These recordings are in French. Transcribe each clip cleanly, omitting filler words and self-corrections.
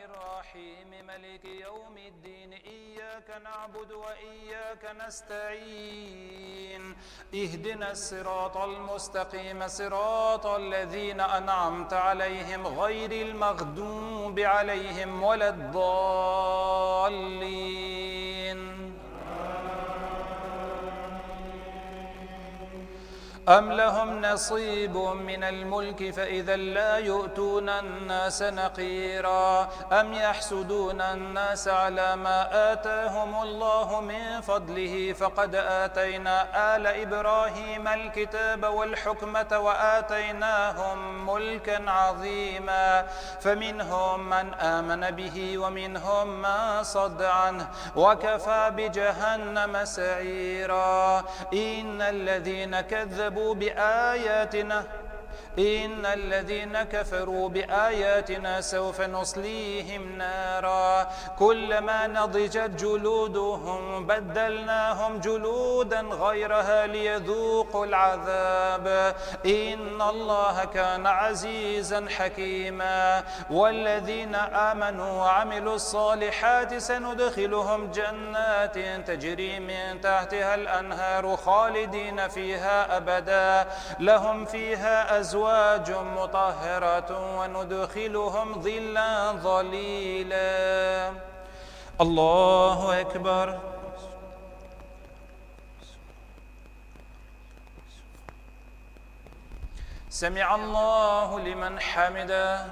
الرحيم ملك يوم الدين إياك نعبد وإياك نستعين اهدنا الصراط المستقيم صراط الذين أنعمت عليهم غير المغضوب عليهم ولا الضالين أم لهم نصيب من الملك فإذا لا يؤتون الناس نقيرا أم يحسدون الناس على ما آتاهم الله من فضله فقد آتينا آل إبراهيم الكتاب والحكمة وآتيناهم ملكا عظيما فمنهم من آمن به ومنهم من صد عنه وكفى بجهنم سعيرا إن الذين كفروا بآياتنا سوف نصليهم نارا كلما نضجت جلودهم بدلناهم جلودا غيرها ليذوقوا العذاب إن الله كان عزيزا حكيما والذين آمنوا وعملوا الصالحات سندخلهم جنات تجري من تحتها الأنهار خالدين فيها أبدا لهم فيها أزواج مطهرة وندخلهم ظلا ظليلا الله أكبر سمع الله لمن حمده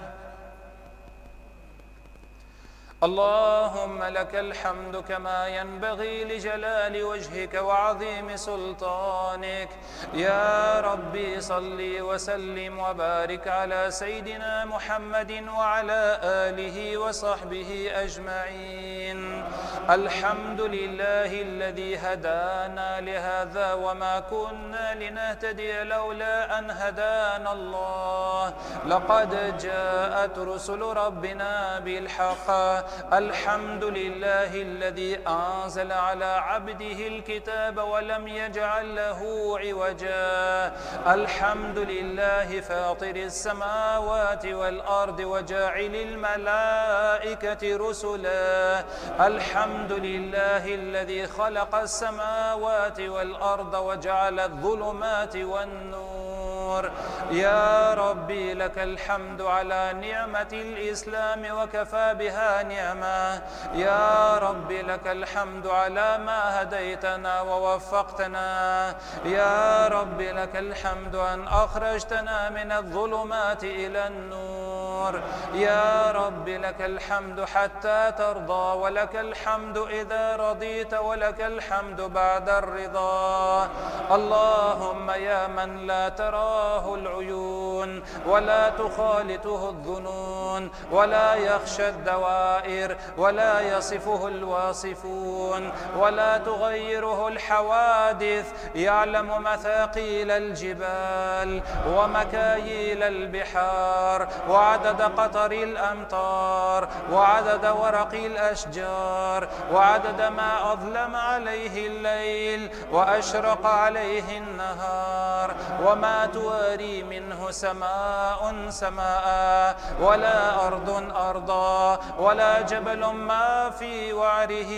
اللهم لك الحمد كما ينبغي لجلال وجهك وعظيم سلطانك يا ربي صل وسلم وبارك على سيدنا محمد وعلى آله وصحبه أجمعين الحمد لله الذي هدانا لهذا وما كنا لنهتدي لولا أن هدانا الله لقد جاءت رسل ربنا بالحق الحمد لله الذي أنزل على عبده الكتاب ولم يجعل له عوجا الحمد لله فاطر السماوات والأرض وجاعل الملائكة رسلا الحمد لله الذي خلق السماوات والأرض وجعل الظلمات والنور يا ربي لك الحمد على نعمة الإسلام وكفى بها نعمة يا ربي لك الحمد على ما هديتنا ووفقتنا يا ربي لك الحمد أن أخرجتنا من الظلمات إلى النور يا ربي لك الحمد حتى ترضى ولك الحمد إذا رضيت ولك الحمد بعد الرضا اللهم يا من لا تراه العيون ولا تخالطه الظنون ولا يخشى الدوائر ولا يصفه الواصفون ولا تغيره الحوادث يعلم مثاقيل الجبال ومكاييل البحار وعدد قطر الأمطار وعدد ورق الأشجار وعدد ما أظلم عليه الليل وأشرق عليه النهار وما تواري منه سماء سماء ولا أرض أرضا ولا جبل ما في وعره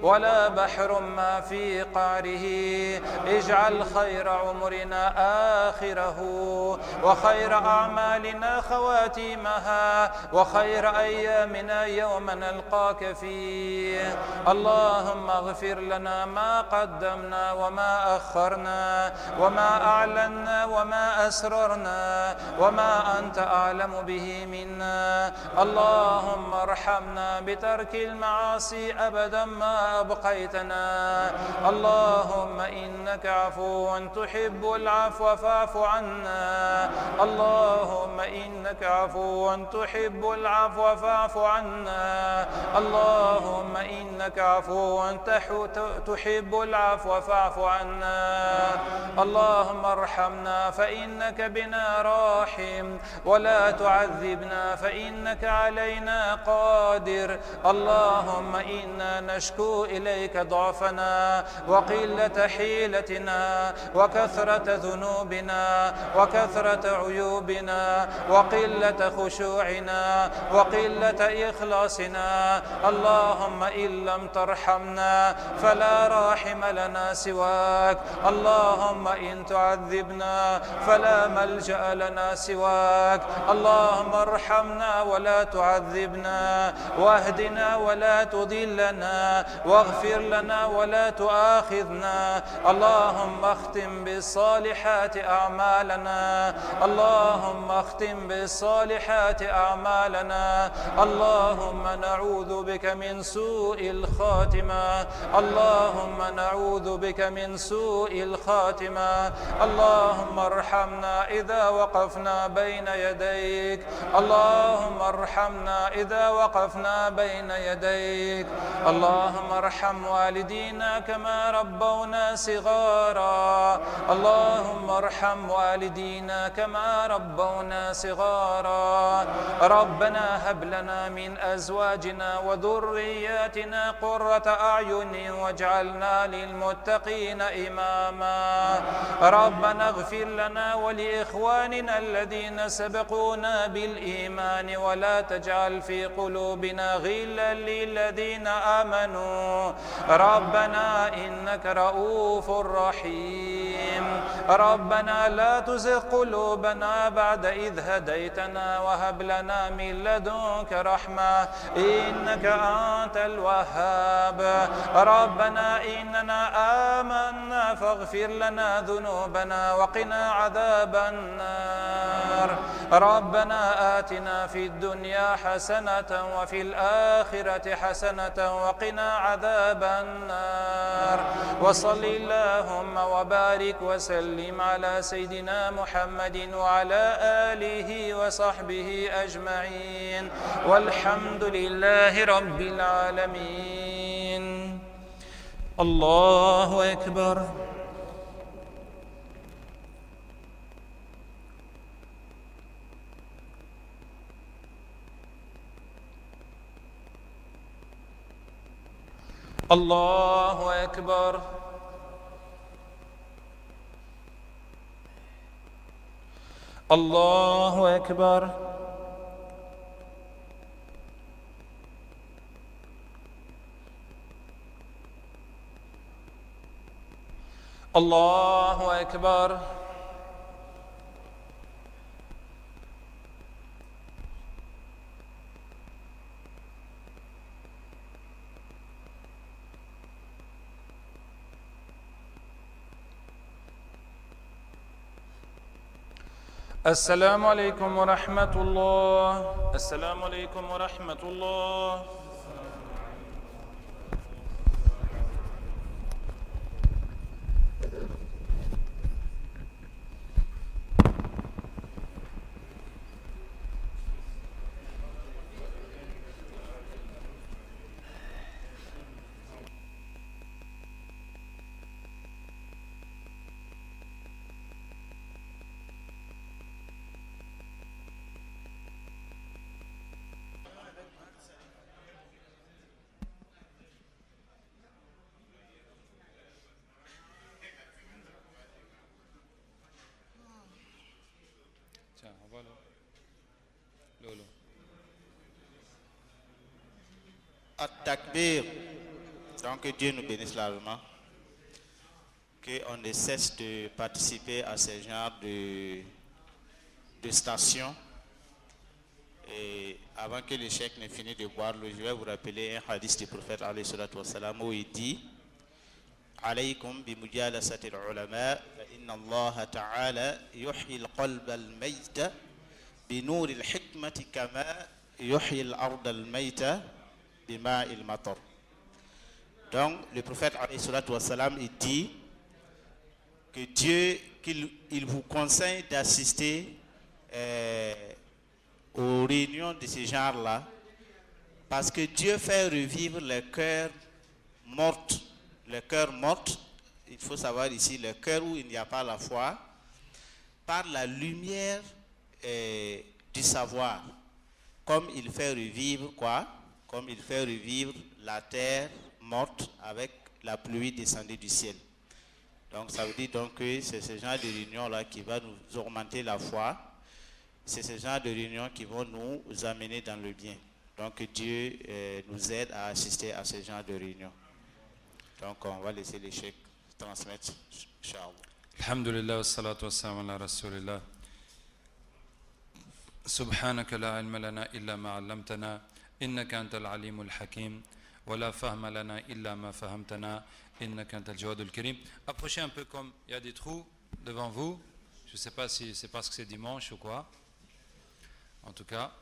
ولا بحر ما في قعره اجعل خير عمرنا آخره وخير أعمالنا خواتيمها وخير أيامنا يوم نلقاك فيه اللهم اغفر لنا ما قدمنا وما أخرنا وما أعلنا وما أسررنا وما أنت أعلم به منا اللهم ارحمنا بترك المعاصي أبدا ما أبقيتنا اللهم إنك عفو تحب العفو فاعف عنا اللهم إنك عفو تحب العفو فاعف عنا اللهم إنك عفو تحب العفو فاعف عنا اللهم ارحمنا فإنك بنا راحم ولا تعذبنا فإنك علينا قادر اللهم إنا نشكو إليك ضعفنا وقلة حيلتنا وكثرة ذنوبنا وكثرة عيوبنا وقلة خشوعنا وقلة إخلاصنا. اللهم إن لم ترحمنا فلا راحم لنا سواك. اللهم إن تعذبنا فلا ملجأ لنا سواك. اللهم ارحمنا ولا تعذبنا، واهدنا ولا تضلنا، واغفر لنا ولا تؤاخذنا. اللهم اختم بالصالحات أعمالنا. اللهم اختم بالصالحات أعمالنا. اللهم نعوذ بك من سوء الخاتمة. اللهم نعوذ بك من سوء الخاتمة. اللهم ارحمنا إذا وقفنا بين يديك. اللهم ارحمنا إذا وقفنا بين يديك. اللهم ارحم والدينا كما ربونا صغارا. اللهم ارحم والدينا كما ربونا صغارا. ربنا هب لنا من أزواجنا وذرياتنا قرة أعين واجعلنا للمتقين إماما. ربنا اغفر لنا ولإخواننا الذين سبقونا بالإيمان ولا تجعل في قلوبنا غلا للذين آمنوا. ربنا إنك رؤوف رحيم. ربنا لا تزغ قلوبنا بعد إذ هديتنا وهب لنا من لدنك رحمة إنك أنت الوهاب. ربنا إننا آمنا فاغفر لنا ذنوبنا وقنا عذاب النار. ربنا آتنا في الدنيا حسنة وفي الآخرة حسنة وقنا عذاب النار. وصل اللهم وبارك وسلم على سيدنا محمد وعلى آله وصحبه أجمعين والحمد لله رب العالمين. الله أكبر. الله أكبر. الله أكبر. الله أكبر. السلام عليكم ورحمة الله. السلام عليكم ورحمة الله. At-Takbir. Donc que Dieu nous bénisse largement. Qu'on ne cesse de participer à ce genre de stations. Et avant que le cheikh n'ait fini de boire l'eau, je vais vous rappeler un hadith du prophète alayhi salatu wassalam où il dit عليكم بمجالسة العلماء فإن الله تعالى يحيي القلب الميت بنور الحكمة كما يحيي الأرض الميتة بماء المطر. Donc le prophète alayhi salatu wassalam il dit que Dieu qu'il vous conseille d'assister aux réunions de ce genre-là parce que Dieu fait revivre les cœurs morts. Le cœur mort, il faut savoir ici, le cœur où il n'y a pas la foi, par la lumière du savoir, comme il fait revivre quoi? Comme il fait revivre la terre morte avec la pluie descendue du ciel. Donc ça veut dire donc que c'est ce genre de réunion-là qui va nous augmenter la foi, c'est ce genre de réunions qui vont nous amener dans le bien. Donc Dieu nous aide à assister à ce genre de réunions. Donc on va laisser les chèques transmettre, Inch'Allah. Alhamdulillah, wassalatu wassalamu ala rasulillah. سبحانك لا علم لنا إلا ما علمتنا إنك أنت العليم الحكيم ولا فهم لنا إلا ما فهمتنا إنك أنت الجواد الكريم. Approchez un peu comme il y a des trous devant vous. Je ne sais pas si c'est parce que c'est dimanche ou quoi. En tout cas,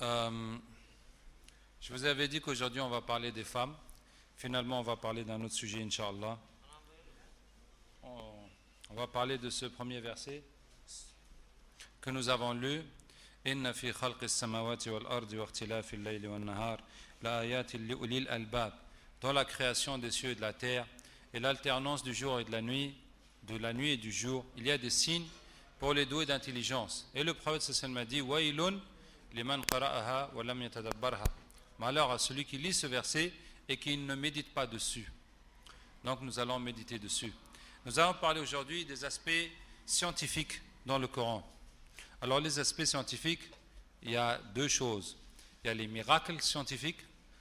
je vous avais dit qu'aujourd'hui on va parler des femmes. Finalement, on va parler d'un autre sujet, Inch'Allah. On va parler de ce premier verset que nous avons lu. Inna fi khalqis samawati wal ardi wa ikhtilafil layli wan nahar la ayatin li ulil albab. Dans la création des cieux et de la terre et l'alternance du jour et de la nuit et du jour, il y a des signes pour les doués d'intelligence. Et le prophète sallallahu alayhi wa sallam a dit Wailun liman qara'aha wa lam yatadabbarha. Malheur à celui qui lit ce verset et qui ne médite pas dessus. Donc nous allons méditer dessus. Nous allons parler aujourd'hui des aspects scientifiques dans le Coran. Alors les aspects scientifiques, il y a deux choses. Il y a les miracles scientifiques,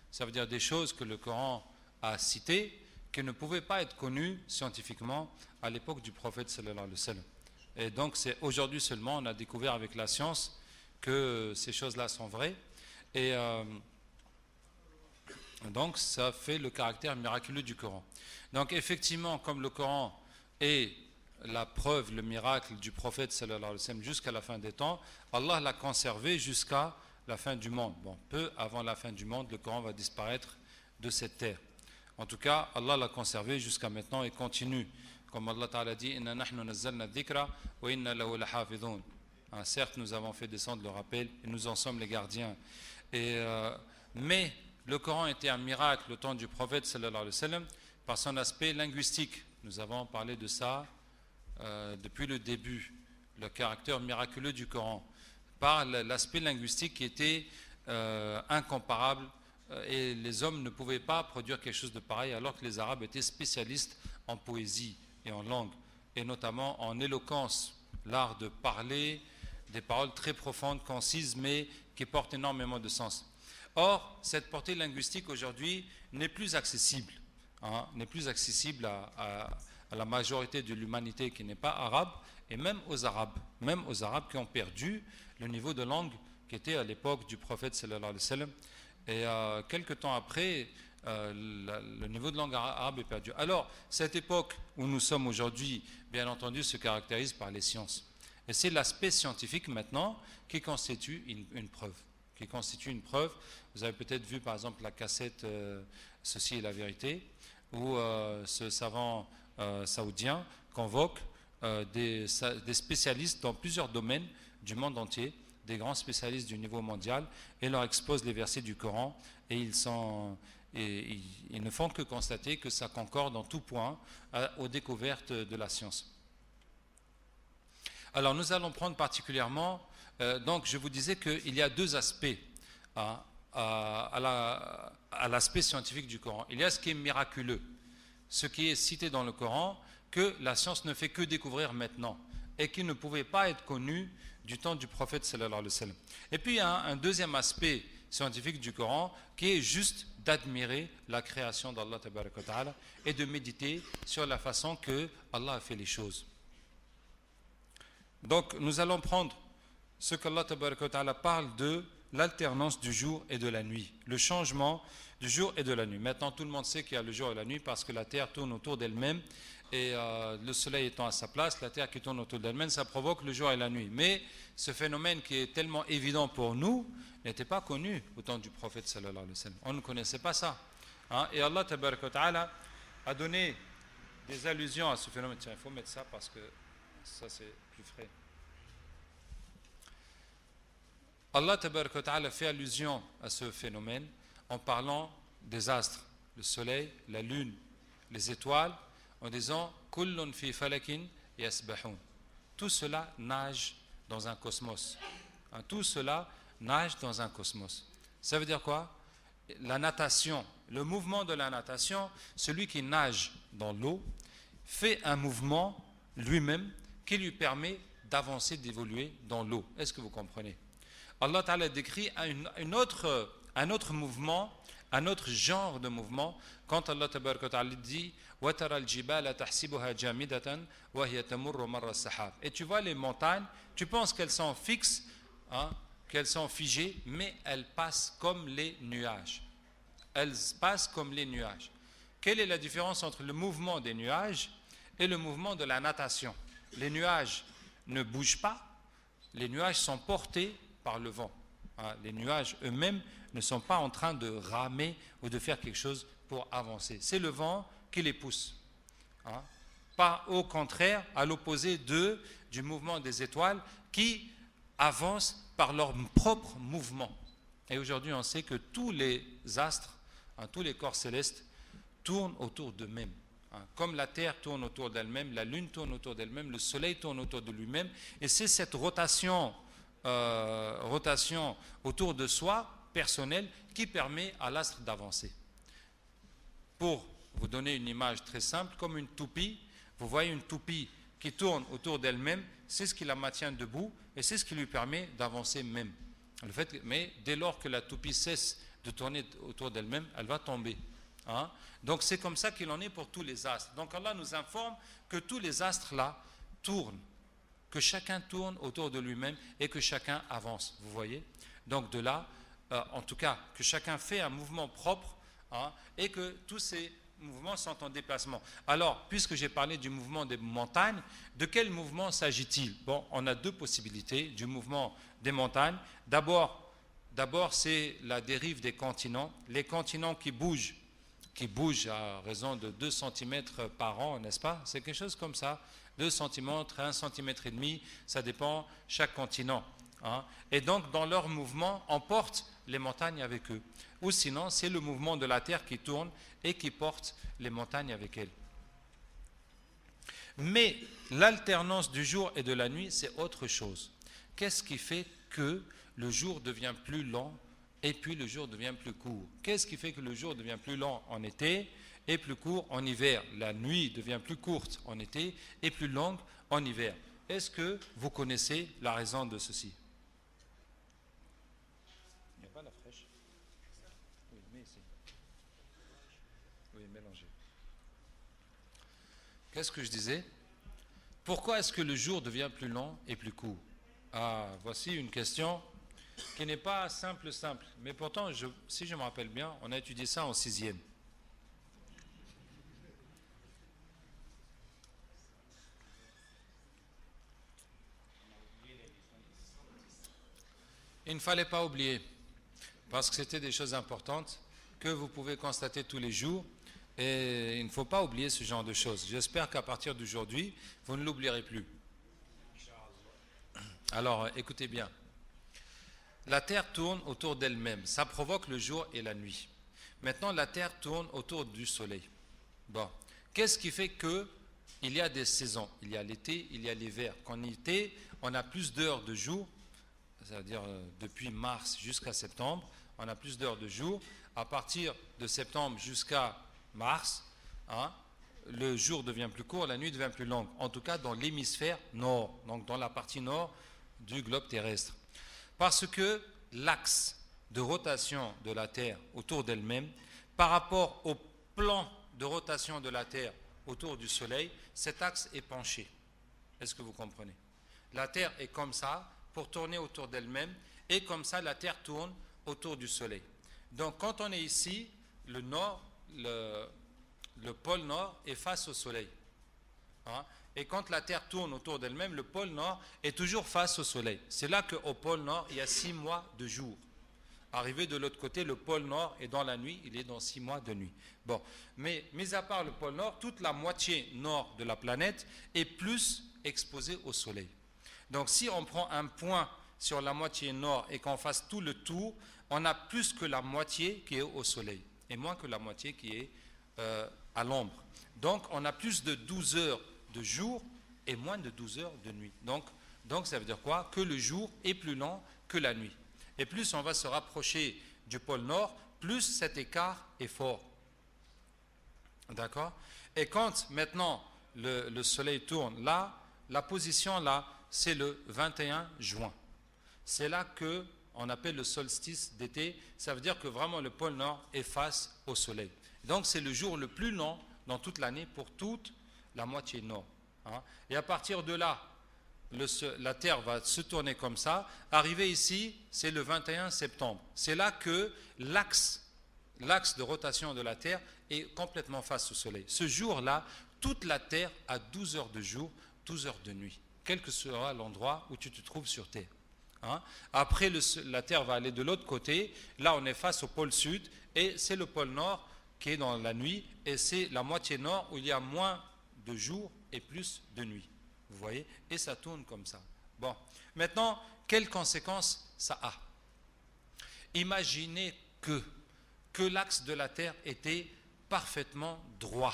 ça veut dire des choses que le Coran a citées, qui ne pouvaient pas être connues scientifiquement à l'époque du prophète sallallahu alayhi wa sallam. Et donc c'est aujourd'hui seulement on a découvert avec la science que ces choses-là sont vraies. Et donc ça fait le caractère miraculeux du Coran. Donc effectivement, comme le Coran est la preuve, le miracle du prophète sallallahu alayhi wa sallam jusqu'à la fin des temps, Allah l'a conservé jusqu'à la fin du monde. Bon, peu avant la fin du monde, le Coran va disparaître de cette terre. En tout cas, Allah l'a conservé jusqu'à maintenant et continue. Comme Allah Ta'ala dit, Inna nahnu nazzalna dhikra wa inna lahu lahafidhun. Certes, nous avons fait descendre le rappel et nous en sommes les gardiens. Mais le Coran était un miracle au temps du prophète sallallahu alayhi wa sallam par son aspect linguistique. Nous avons parlé de ça depuis le début, le caractère miraculeux du Coran, par l'aspect linguistique qui était incomparable et les hommes ne pouvaient pas produire quelque chose de pareil alors que les Arabes étaient spécialistes en poésie et en langue et notamment en éloquence, l'art de parler des paroles très profondes, concises mais qui portent énormément de sens. Or, cette portée linguistique aujourd'hui n'est plus accessible, n'est plus accessible à la majorité de l'humanité qui n'est pas arabe, et même aux Arabes qui ont perdu le niveau de langue qui était à l'époque du prophète sallallahu alayhi wa sallam. Et quelques temps après, le niveau de langue arabe est perdu. Alors, cette époque où nous sommes aujourd'hui, bien entendu, se caractérise par les sciences. Et c'est l'aspect scientifique maintenant qui constitue une preuve. Vous avez peut-être vu par exemple la cassette Ceci est la vérité, où ce savant saoudien convoque des spécialistes dans plusieurs domaines du monde entier, des grands spécialistes du niveau mondial, et leur expose les versets du Coran, et ils ne font que constater que ça concorde en tout point aux découvertes de la science. Alors nous allons prendre particulièrement, donc je vous disais qu'il y a deux aspects à l'aspect scientifique du Coran. Il y a ce qui est miraculeux, ce qui est cité dans le Coran, que la science ne fait que découvrir maintenant et qui ne pouvait pas être connu du temps du prophète sallallahu alayhi wa sallam. Et puis il y a un deuxième aspect scientifique du Coran qui est juste d'admirer la création d'Allah tabaraka wa ta'ala et de méditer sur la façon que Allah a fait les choses. Donc nous allons prendre ce qu'Allah tabaraka wa ta'ala parle de l'alternance du jour et de la nuit, le changement du jour et de la nuit. Maintenant tout le monde sait qu'il y a le jour et la nuit parce que la terre tourne autour d'elle-même et le soleil étant à sa place, la terre qui tourne autour d'elle-même, ça provoque le jour et la nuit. Mais ce phénomène qui est tellement évident pour nous n'était pas connu au temps du prophète sallallahu alayhi wa sallam. On ne connaissait pas ça. Et Allah tabaraka wa ta'ala a donné des allusions à ce phénomène. Tiens, il faut mettre ça parce que ça c'est plus frais. Allah tabaraka wa ta'ala fait allusion à ce phénomène en parlant des astres, le soleil, la lune, les étoiles, en disant kullun fi falakin yasbahun. Tout cela nage dans un cosmos. Tout cela nage dans un cosmos. Ça veut dire quoi? La natation, le mouvement de la natation, celui qui nage dans l'eau fait un mouvement lui-même qui lui permet d'avancer, d'évoluer dans l'eau. Est-ce que vous comprenez? Allah Ta'ala décrit un autre mouvement, un autre genre de mouvement, quand Allah Ta'ala dit وَتَرَى الْجِبَالَ تَحْسِبُهَا جَامِدَةً وَهِيَ تَمُرُّ مَرَّ السَّحَابِ. Et tu vois les montagnes, tu penses qu'elles sont fixes, qu'elles sont figées, mais elles passent comme les nuages. Elles passent comme les nuages. Quelle est la différence entre le mouvement des nuages et le mouvement de la natation? Les nuages ne bougent pas, les nuages sont portés par le vent. Les nuages eux-mêmes ne sont pas en train de ramer ou de faire quelque chose pour avancer. C'est le vent qui les pousse. Pas au contraire, à l'opposé du mouvement des étoiles qui avancent par leur propre mouvement. Et aujourd'hui, on sait que tous les astres, tous les corps célestes tournent autour d'eux-mêmes. Comme la Terre tourne autour d'elle-même, la Lune tourne autour d'elle-même, le Soleil tourne autour de lui-même. Et c'est cette rotation autour de soi, personnelle, qui permet à l'astre d'avancer. Pour vous donner une image très simple, comme une toupie, vous voyez une toupie qui tourne autour d'elle-même, c'est ce qui la maintient debout et c'est ce qui lui permet d'avancer même. Mais dès lors que la toupie cesse de tourner autour d'elle-même, elle va tomber. Donc c'est comme ça qu'il en est pour tous les astres. Donc Allah nous informe que tous les astres là tournent, que chacun tourne autour de lui-même et que chacun avance, vous voyez. Donc de là, en tout cas, que chacun fait un mouvement propre et que tous ces mouvements sont en déplacement. Alors, puisque j'ai parlé du mouvement des montagnes, de quel mouvement s'agit-il? Bon, on a deux possibilités du mouvement des montagnes. D'abord, c'est la dérive des continents. Les continents qui bougent à raison de 2 cm par an, n'est-ce pas? C'est quelque chose comme ça, 2 cm, 1 cm et demi, ça dépend chaque continent. Et donc, dans leur mouvement, on porte les montagnes avec eux. Ou sinon, c'est le mouvement de la Terre qui tourne et qui porte les montagnes avec elle. Mais l'alternance du jour et de la nuit, c'est autre chose. Qu'est-ce qui fait que le jour devient plus long et puis le jour devient plus court? Qu'est-ce qui fait que le jour devient plus long en été et plus court en hiver? La nuit devient plus courte en été et plus longue en hiver. Est-ce que vous connaissez la raison de ceci? Il n'y a pas la fraîche? Oui, mais ici. Oui, mélangez. Qu'est-ce que je disais? Pourquoi est-ce que le jour devient plus long et plus court? Voici une question qui n'est pas simple, mais pourtant, si je me rappelle bien, on a étudié ça en 6e. Il ne fallait pas oublier, parce que c'était des choses importantes que vous pouvez constater tous les jours, et il ne faut pas oublier ce genre de choses. J'espère qu'à partir d'aujourd'hui, vous ne l'oublierez plus. Alors, écoutez bien. La Terre tourne autour d'elle-même, ça provoque le jour et la nuit. Maintenant, la Terre tourne autour du Soleil. Bon, qu'est-ce qui fait qu'il y a des saisons? Il y a l'été, il y a l'hiver. Qu'en été, on a plus d'heures de jour, c'est-à-dire depuis mars jusqu'à septembre, on a plus d'heures de jour. À partir de septembre jusqu'à mars, le jour devient plus court, la nuit devient plus longue. En tout cas, dans l'hémisphère nord, donc dans la partie nord du globe terrestre. Parce que l'axe de rotation de la Terre autour d'elle-même, par rapport au plan de rotation de la Terre autour du Soleil, cet axe est penché. Est-ce que vous comprenez? La Terre est comme ça pour tourner autour d'elle-même, et comme ça la Terre tourne autour du Soleil. Donc quand on est ici, le pôle nord est face au Soleil. Et quand la Terre tourne autour d'elle-même, le pôle nord est toujours face au Soleil. C'est là qu'au pôle nord, il y a 6 mois de jour. Arrivé de l'autre côté, le pôle nord est dans la nuit, il est dans 6 mois de nuit. Bon, mais mis à part le pôle nord, toute la moitié nord de la planète est plus exposée au Soleil. Donc si on prend un point sur la moitié nord et qu'on fasse tout le tour, on a plus que la moitié qui est au Soleil et moins que la moitié qui est à l'ombre. Donc on a plus de 12 heures de jour et moins de 12 heures de nuit. Donc ça veut dire quoi? Que le jour est plus long que la nuit. Et plus on va se rapprocher du pôle nord, plus cet écart est fort. D'accord? Et quand maintenant le soleil tourne là, la position là c'est le 21 juin. C'est là que on appelle le solstice d'été. Ça veut dire que vraiment le pôle Nord est face au soleil. Donc c'est le jour le plus long dans toute l'année pour toute la moitié nord. Et à partir de là, la Terre va se tourner comme ça. Arrivé ici, c'est le 21 septembre. C'est là que l'axe de rotation de la Terre est complètement face au soleil. Ce jour-là, toute la Terre a 12 heures de jour, 12 heures de nuit, quel que soit l'endroit où tu te trouves sur Terre. Après, la Terre va aller de l'autre côté. Là, on est face au pôle sud et c'est le pôle nord qui est dans la nuit et c'est la moitié nord où il y a moins de jours et plus de nuit. Vous voyez? Et ça tourne comme ça. Bon, maintenant, quelles conséquences ça a? Imaginez que l'axe de la Terre était parfaitement droit,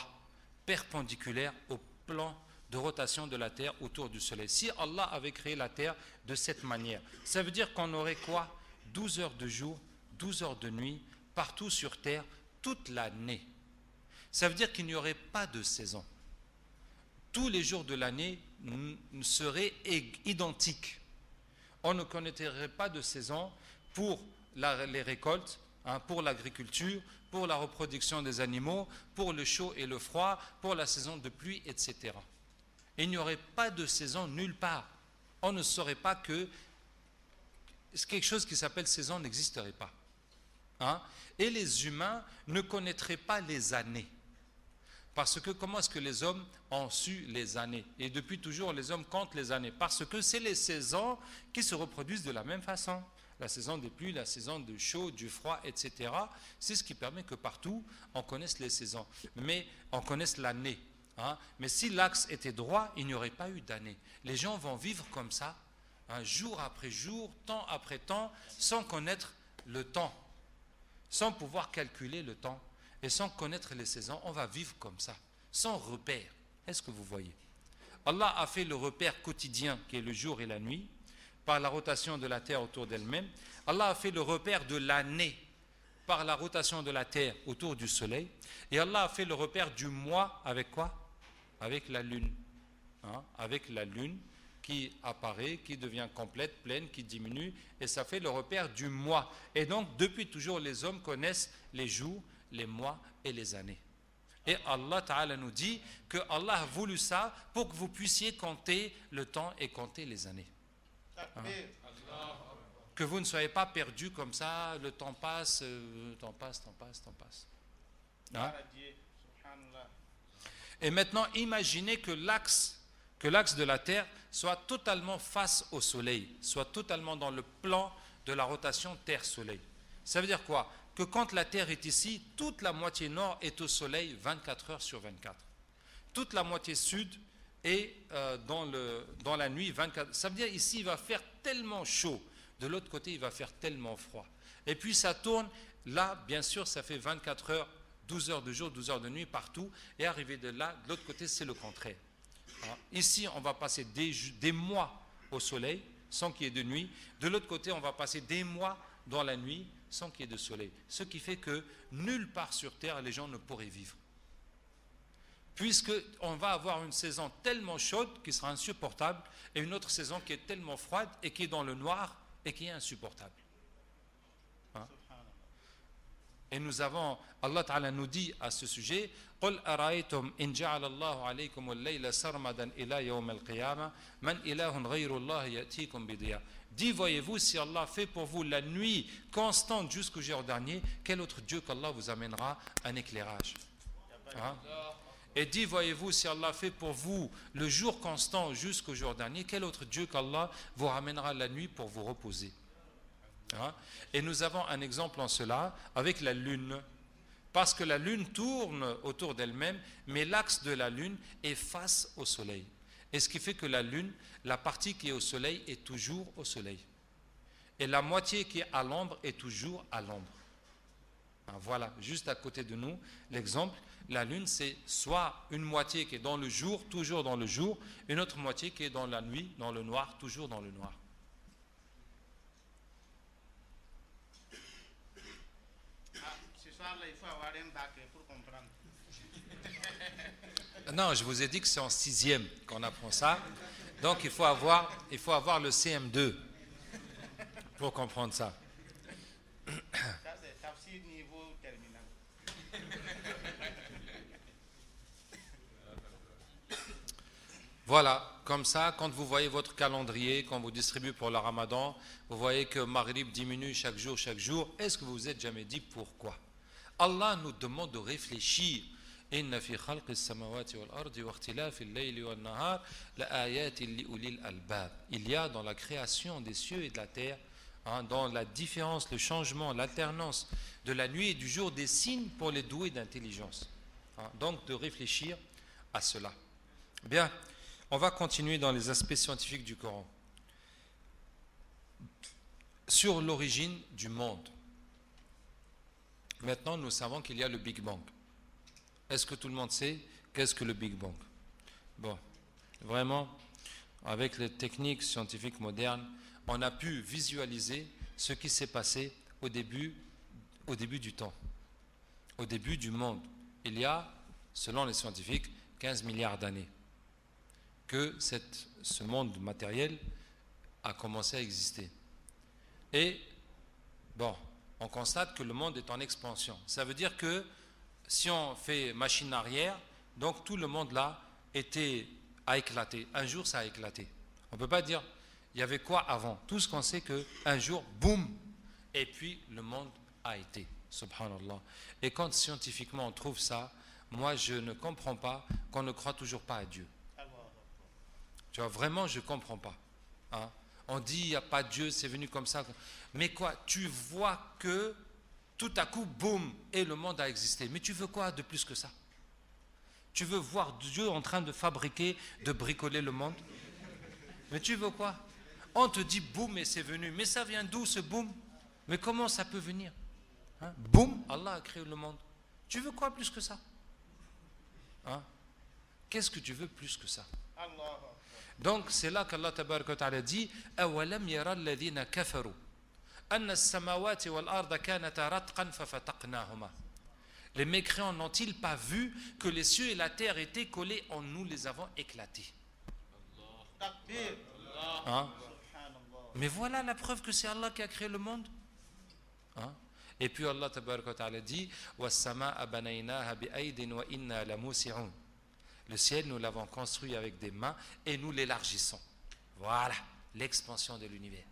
perpendiculaire au plan de rotation de la Terre autour du Soleil. Si Allah avait créé la Terre de cette manière, ça veut dire qu'on aurait quoi? 12 heures de jour, 12 heures de nuit, partout sur Terre, toute l'année. Ça veut dire qu'il n'y aurait pas de saison. Tous les jours de l'année seraient identiques. On ne connaîtrait pas de saison pour les récoltes, pour l'agriculture, pour la reproduction des animaux, pour le chaud et le froid, pour la saison de pluie, etc. Il n'y aurait pas de saison nulle part. On ne saurait pas que quelque chose qui s'appelle saison n'existerait pas. Et les humains ne connaîtraient pas les années. Parce que comment est-ce que les hommes ont su les années? Et depuis toujours, les hommes comptent les années. Parce que c'est les saisons qui se reproduisent de la même façon. La saison des pluies, la saison du chaud, du froid, etc. C'est ce qui permet que partout, on connaisse les saisons. Mais on connaisse l'année. Mais si l'axe était droit, il n'y aurait pas eu d'année. Les gens vont vivre comme ça, jour après jour, temps après temps, sans connaître le temps, sans pouvoir calculer le temps et sans connaître les saisons. On va vivre comme ça, sans repère. Est-ce que vous voyez? Allah a fait le repère quotidien qui est le jour et la nuit par la rotation de la Terre autour d'elle-même. Allah a fait le repère de l'année par la rotation de la Terre autour du Soleil. Et Allah a fait le repère du mois avec quoi? Avec la lune. Avec la lune qui apparaît, qui devient complète, pleine, qui diminue, et ça fait le repère du mois. Et donc, depuis toujours, les hommes connaissent les jours, les mois et les années. Et Allah Ta'ala nous dit que Allah a voulu ça pour que vous puissiez compter le temps et compter les années. Que vous ne soyez pas perdus comme ça, le temps passe, temps passe. Et maintenant, imaginez que l'axe de la Terre soit totalement face au Soleil, soit totalement dans le plan de la rotation Terre-Soleil. Ça veut dire quoi? Que quand la Terre est ici, toute la moitié nord est au Soleil 24 heures sur 24. Toute la moitié sud est dans la nuit 24. Ça veut dire ici, il va faire tellement chaud. De l'autre côté, il va faire tellement froid. Et puis ça tourne, là, bien sûr, ça fait 24 heures, 12 heures de jour, 12 heures de nuit partout. Et arrivé de là, de l'autre côté, c'est le contraire. Ici, on va passer des mois au soleil sans qu'il y ait de nuit. De l'autre côté, on va passer des mois dans la nuit sans qu'il y ait de soleil. Ce qui fait que nulle part sur Terre, les gens ne pourraient vivre. Puisqu'on va avoir une saison tellement chaude qui sera insupportable et une autre saison qui est tellement froide et qui est dans le noir et qui est insupportable. Et nous avons, Allah Ta'ala nous dit à ce sujet, قُلْ أَرَأَيْتُمْ إِنْ جَعَلَ اللَّهُ عَلَيْكُمُ اللَّيْلَ سَرْمَدًا إِلَى يَوْمِ الْقِيَامَةِ مَنْ إِلَهٌ غَيْرُ اللَّهِ يَأْتِيكُمْ بِضِيَاءٍ. Dis, voyez-vous, si Allah fait pour vous la nuit constante jusqu'au jour dernier, quel autre Dieu qu'Allah vous amènera un éclairage? Et dit, voyez-vous, si Allah fait pour vous le jour constant jusqu'au jour dernier, quel autre Dieu qu'Allah vous ramènera la nuit pour vous reposer? Et nous avons un exemple en cela avec la lune. Parce que la lune tourne autour d'elle-même, mais l'axe de la lune est face au soleil. Et ce qui fait que la lune, la partie qui est au soleil est toujours au soleil. Et la moitié qui est à l'ombre est toujours à l'ombre. Voilà, juste à côté de nous, l'exemple. La lune, c'est soit une moitié qui est dans le jour, toujours dans le jour, une autre moitié qui est dans la nuit, dans le noir, toujours dans le noir. Ce soir-là, il faut avoir un bac pour comprendre. Non, je vous ai dit que c'est en 6e qu'on apprend ça. Donc il faut avoir le CM2 pour comprendre ça. Ça, c'est tafsir niveau terminal. Voilà, comme ça, quand vous voyez votre calendrier, quand vous distribuez pour le Ramadan, vous voyez que Maghrib diminue chaque jour. Est-ce que vous vous êtes jamais dit pourquoi? Allah nous demande de réfléchir. Il y a dans la création des cieux et de la terre, dans la différence, le changement, l'alternance de la nuit et du jour, des signes pour les doués d'intelligence. Donc de réfléchir à cela. Bien, on va continuer dans les aspects scientifiques du Coran. Sur l'origine du monde. Maintenant, nous savons qu'il y a le Big Bang. Est-ce que tout le monde sait qu'est-ce que le Big Bang? Bon, vraiment, avec les techniques scientifiques modernes, on a pu visualiser ce qui s'est passé au début du temps, au début du monde. Il y a, selon les scientifiques, 15 milliards d'années que ce monde matériel a commencé à exister. Et, bon, on constate que le monde est en expansion. Ça veut dire que si on fait machine arrière, donc tout le monde là a éclaté. Un jour, ça a éclaté. On ne peut pas dire, il y avait quoi avant? Tout ce qu'on sait qu'un jour, boum, et puis le monde a été. Subhanallah. Et quand scientifiquement on trouve ça, moi je ne comprends pas qu'on ne croit toujours pas à Dieu. Tu vois, vraiment, je ne comprends pas. On dit, il n'y a pas de Dieu, c'est venu comme ça. Mais quoi, tu vois que tout à coup, boum, et le monde a existé. Mais tu veux quoi de plus que ça? Tu veux voir Dieu en train de fabriquer, de bricoler le monde? Mais tu veux quoi? On te dit boum et c'est venu. Mais ça vient d'où ce boum? Mais comment ça peut venir? Boum, Allah a créé le monde. Tu veux quoi plus que ça? Qu'est-ce que tu veux plus que ça? Donc c'est là qu'Allah tabaraka wa ta'ala dit أَوَلَمْ يَرَى الَّذِينَ كَفَرُوا أَنَّ السَّمَاوَاتِ وَالْأَرْضَ كَانَتَا رَتْقًا فَفَتَقْنَاهُمَا. Les mécréants n'ont-ils pas vu que les cieux et la terre étaient collés en nous les avons éclatés? Mais voilà la preuve que c'est Allah qui a créé le monde. Et puis Allah tabaraka wa ta'ala dit وَالسَّمَاءَ بَنَيْنَاهَا بِأَيْدٍ وَإِنَّا لَمُوسِعُونَ. Le ciel, nous l'avons construit avec des mains et nous l'élargissons. Voilà, l'expansion de l'univers.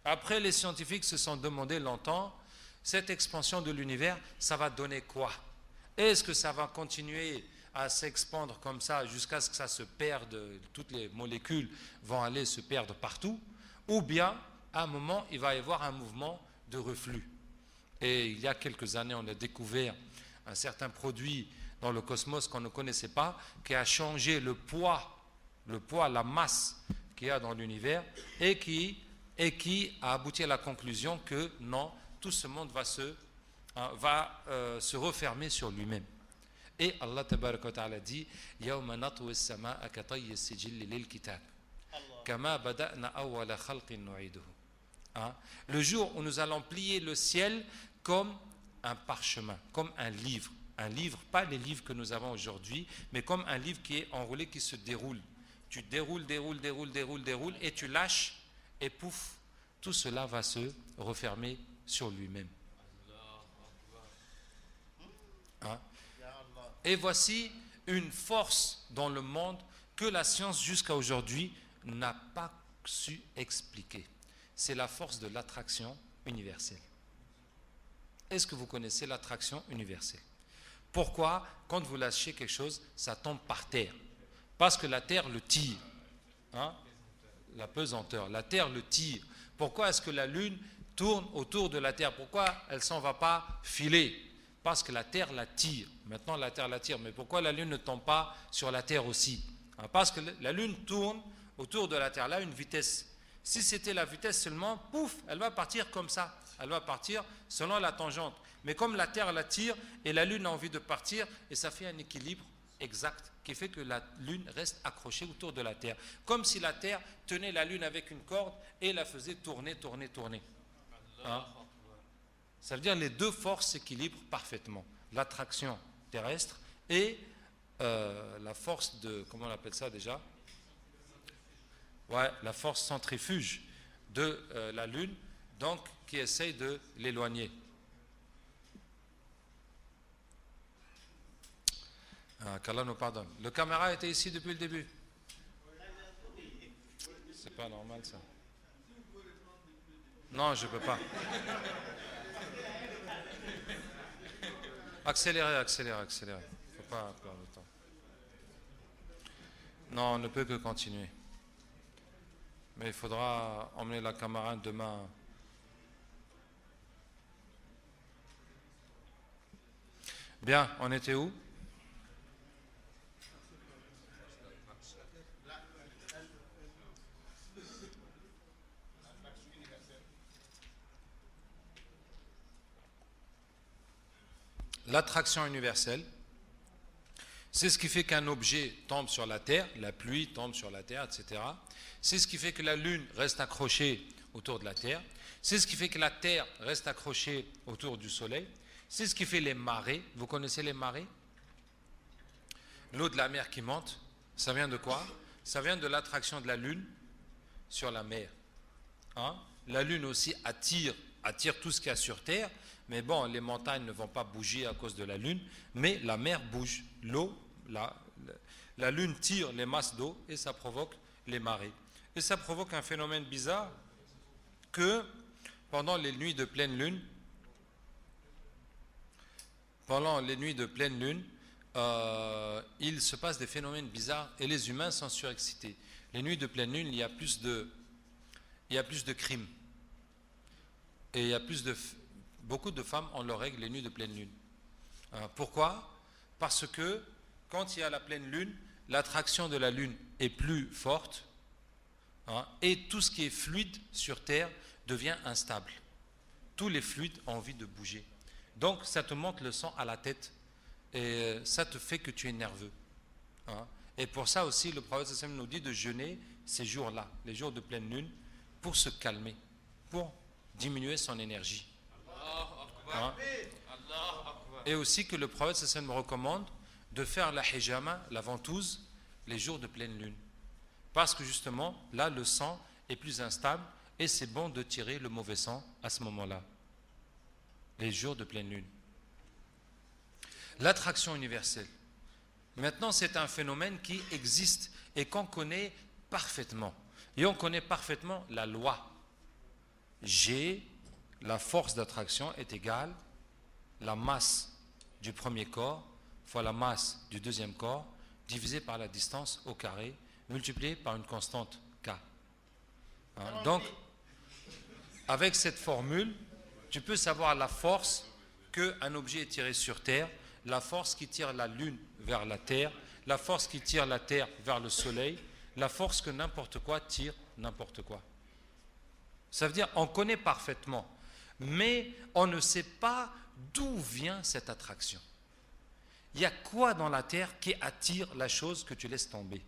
Après, les scientifiques se sont demandé longtemps, cette expansion de l'univers, ça va donner quoi? Est-ce que ça va continuer à s'expandre comme ça jusqu'à ce que ça se perde, toutes les molécules vont aller se perdre partout? Ou bien, à un moment, il va y avoir un mouvement de reflux. Et il y a quelques années, on a découvert un certain produit dans le cosmos qu'on ne connaissait pas, qui a changé le poids, la masse qu'il y a dans l'univers, et qui a abouti à la conclusion que non, tout ce monde va se refermer sur lui-même. Et Allah tabaraka wa ta'ala dit يَوْمَ نَطْوِ السَّمَاءَ كَطَيِّ السِّجِلِّ لِلْكِتَابِ كَمَا بَدَأْنَا أَوَّلَ خَلْقٍ نُعِيدُهُ. Le jour où nous allons plier le ciel comme un parchemin, comme un livre. Un livre, pas les livres que nous avons aujourd'hui, mais comme un livre qui est enroulé, qui se déroule. Tu déroules, et tu lâches, et pouf, tout cela va se refermer sur lui-même. Et voici une force dans le monde que la science jusqu'à aujourd'hui n'a pas su expliquer. C'est la force de l'attraction universelle. Est-ce que vous connaissez l'attraction universelle? Pourquoi, quand vous lâchez quelque chose, ça tombe par terre? Parce que la terre le tire. La pesanteur, la terre le tire. Pourquoi est-ce que la lune tourne autour de la terre? Pourquoi elle ne s'en va pas filer? Parce que la terre la tire. Maintenant, la terre la tire. Mais pourquoi la lune ne tombe pas sur la terre aussi? Parce que la lune tourne autour de la terre. Là, une vitesse. Si c'était la vitesse seulement, pouf, elle va partir comme ça. Elle va partir selon la tangente. Mais comme la terre la tire et la lune a envie de partir, et ça fait un équilibre exact qui fait que la lune reste accrochée autour de la terre. Comme si la terre tenait la lune avec une corde et la faisait tourner. Ça veut dire que les deux forces s'équilibrent parfaitement. L'attraction terrestre et la force de, comment on appelle ça déjà? Ouais, la force centrifuge de la Lune, donc qui essaye de l'éloigner. Qu'Allah nous pardonne. Le caméra était ici depuis le début. C'est pas normal ça. Non, je peux pas. Accélérez. Faut pas perdre de temps. Non, on ne peut que continuer. Mais il faudra emmener la caméra demain. Bien, on était où? L'attraction universelle, c'est ce qui fait qu'un objet tombe sur la Terre, la pluie tombe sur la Terre, etc. C'est ce qui fait que la Lune reste accrochée autour de la Terre. C'est ce qui fait que la Terre reste accrochée autour du Soleil. C'est ce qui fait les marées. Vous connaissez les marées? L'eau de la mer qui monte, ça vient de quoi? Ça vient de l'attraction de la Lune sur la mer. Hein? La Lune aussi attire tout ce qu'il y a sur Terre. Mais bon, les montagnes ne vont pas bouger à cause de la Lune, mais la mer bouge. L'eau, la Lune tire les masses d'eau et ça provoque les marées. Et ça provoque un phénomène bizarre que pendant les nuits de pleine Lune, il se passe des phénomènes bizarres et les humains sont surexcités. Les nuits de pleine Lune, il y a plus de crimes. Et il y a beaucoup de femmes ont leurs règles les nuits de pleine lune. Pourquoi? Parce que quand il y a la pleine lune, l'attraction de la lune est plus forte, et tout ce qui est fluide sur Terre devient instable. Tous les fluides ont envie de bouger. Donc ça te monte le sang à la tête et ça te fait que tu es nerveux. Et pour ça aussi, le prophète sallallahu alayhi wa sallam nous dit de jeûner ces jours-là, les jours de pleine lune, pour se calmer, pour diminuer son énergie. Et aussi que le prophète sallallahu alayhi wa sallam recommande de faire la hijama, la ventouse, les jours de pleine lune. Parce que justement, là, le sang est plus instable et c'est bon de tirer le mauvais sang à ce moment-là. Les jours de pleine lune. L'attraction universelle. Maintenant, c'est un phénomène qui existe et qu'on connaît parfaitement. Et on connaît parfaitement la loi. G, la force d'attraction est égale la masse du premier corps fois la masse du deuxième corps divisé par la distance au carré multiplié par une constante K. Donc, avec cette formule, tu peux savoir la force qu'un objet est tiré sur Terre, la force qui tire la Lune vers la Terre, la force qui tire la Terre vers le Soleil, la force que n'importe quoi tire n'importe quoi. Ça veut dire on connaît parfaitement, mais on ne sait pas d'où vient cette attraction. Il y a quoi dans la Terre qui attire la chose que tu laisses tomber?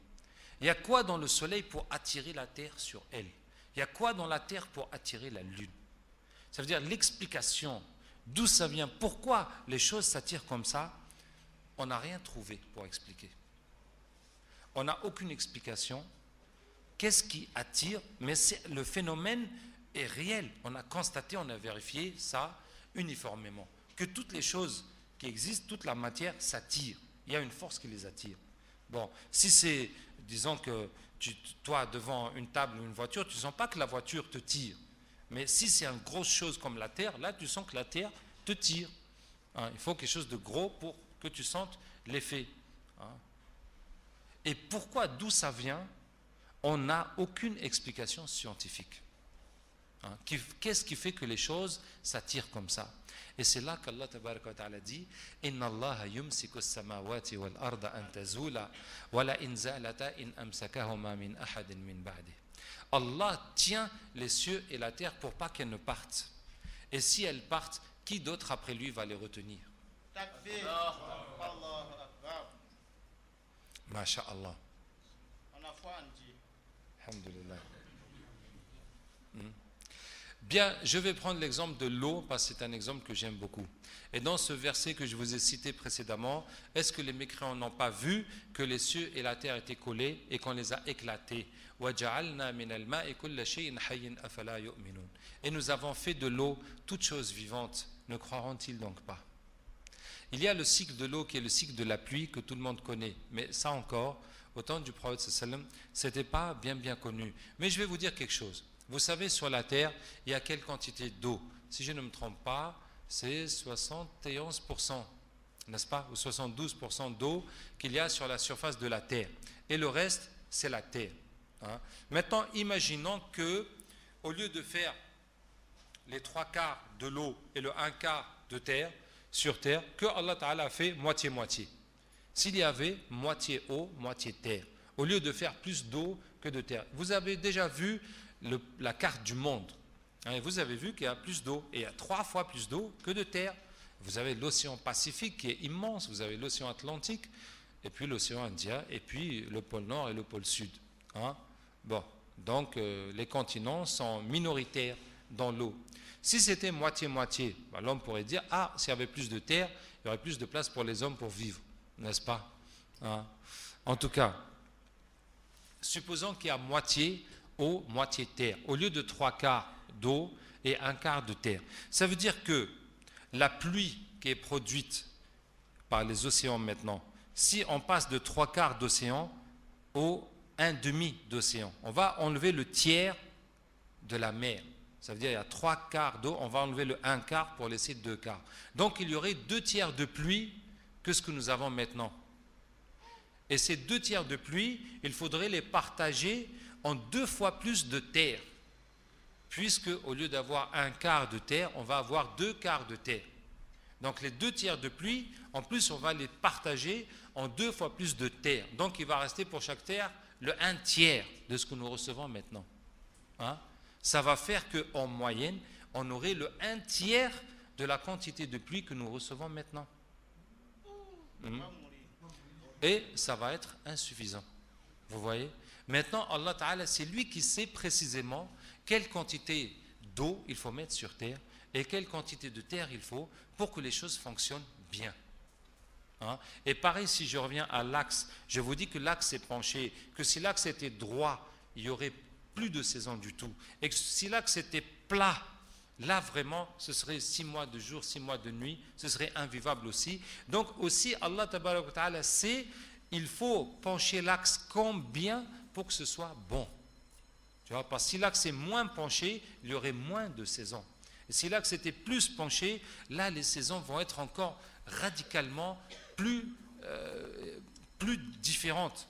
Il y a quoi dans le Soleil pour attirer la Terre sur elle? Il y a quoi dans la Terre pour attirer la Lune? Ça veut dire l'explication, d'où ça vient, pourquoi les choses s'attirent comme ça, on n'a rien trouvé pour expliquer. On n'a aucune explication. Qu'est-ce qui attire? Mais le phénomène est réel. On a constaté, on a vérifié ça uniformément. Que toutes les choses qui existent, toute la matière s'attire. Il y a une force qui les attire. Bon, si c'est, disons que toi, devant une table ou une voiture, tu ne sens pas que la voiture te tire. Mais si c'est une grosse chose comme la Terre, là, tu sens que la Terre te tire. Il faut quelque chose de gros pour que tu sentes l'effet. Et pourquoi, d'où ça vient? On n'a aucune explication scientifique. Qu'est-ce qui fait que les choses s'attirent comme ça? Et c'est là qu'Allah tabaraka wa ta'ala dit Inna Allah yumsiku as-samawati wal arda an tazula wa la in zalata in amsakahuma min ahadin min ba'di. Allah tient les cieux et la terre pour pas qu'elles ne partent. Et si elles partent, qui d'autre après lui va les retenir? Masha'Allah. On a foi en Dieu. Alhamdulillah. Bien, je vais prendre l'exemple de l'eau parce que c'est un exemple que j'aime beaucoup. Et dans ce verset que je vous ai cité précédemment, est-ce que les mécréants n'ont pas vu que les cieux et la terre étaient collés et qu'on les a éclatés? Et nous avons fait de l'eau toute chose vivante. Ne croiront-ils donc pas? Il y a le cycle de l'eau qui est le cycle de la pluie que tout le monde connaît. Mais ça encore, au temps du prophète sallam, ce n'était pas bien connu. Mais je vais vous dire quelque chose. Vous savez, sur la terre, il y a quelle quantité d'eau? Si je ne me trompe pas, c'est 71%, n'est-ce pas? Ou 72% d'eau qu'il y a sur la surface de la terre. Et le reste, c'est la terre. Hein? Maintenant, imaginons que, au lieu de faire les 3/4 de l'eau et le 1/4 de terre, sur terre, que Allah Ta'ala a fait moitié-moitié. S'il y avait moitié eau, moitié terre, au lieu de faire plus d'eau que de terre. Vous avez déjà vu la carte du monde. Hein, vous avez vu qu'il y a plus d'eau, et il y a 3 fois plus d'eau que de terre. Vous avez l'océan Pacifique qui est immense, vous avez l'océan Atlantique, et puis l'océan Indien, et puis le pôle Nord et le pôle Sud. Hein? Bon, donc les continents sont minoritaires dans l'eau. Si c'était moitié-moitié, ben, l'homme pourrait dire, ah, s'il y avait plus de terre, il y aurait plus de place pour les hommes pour vivre, n'est-ce pas? Hein? En tout cas, supposons qu'il y a moitié eau, moitié terre, au lieu de 3/4 d'eau et 1/4 de terre. Ça veut dire que la pluie qui est produite par les océans maintenant, si on passe de 3/4 d'océan au 1/2 d'océan, on va enlever le tiers de la mer. Ça veut dire qu'il y a 3/4 d'eau, on va enlever le 1/4 pour laisser 2/4. Donc il y aurait 2/3 de pluie que ce que nous avons maintenant. Et ces 2/3 de pluie, il faudrait les partager en 2 fois plus de terre. Puisque au lieu d'avoir 1/4 de terre, on va avoir 2/4 de terre. Donc les 2/3 de pluie, en plus on va les partager en 2 fois plus de terre. Donc il va rester pour chaque terre le 1/3 de ce que nous recevons maintenant. Hein? Ça va faire qu'en moyenne, on aurait le 1/3 de la quantité de pluie que nous recevons maintenant. Et ça va être insuffisant. Vous voyez? Maintenant, Allah Ta'ala, c'est lui qui sait précisément quelle quantité d'eau il faut mettre sur terre et quelle quantité de terre il faut pour que les choses fonctionnent bien. Hein? Et pareil, si je reviens à l'axe, je vous dis que l'axe est penché, que si l'axe était droit, il y aurait plus de saison du tout. Et que si l'axe était plat, là vraiment, ce serait 6 mois de jour, 6 mois de nuit, ce serait invivable aussi. Donc aussi, Allah Ta'ala sait, il faut pencher l'axe combien pour que ce soit bon. Tu vois, parce que si l'axe est moins penché, il y aurait moins de saisons. Et si l'axe était plus penché, là les saisons vont être encore radicalement plus différentes,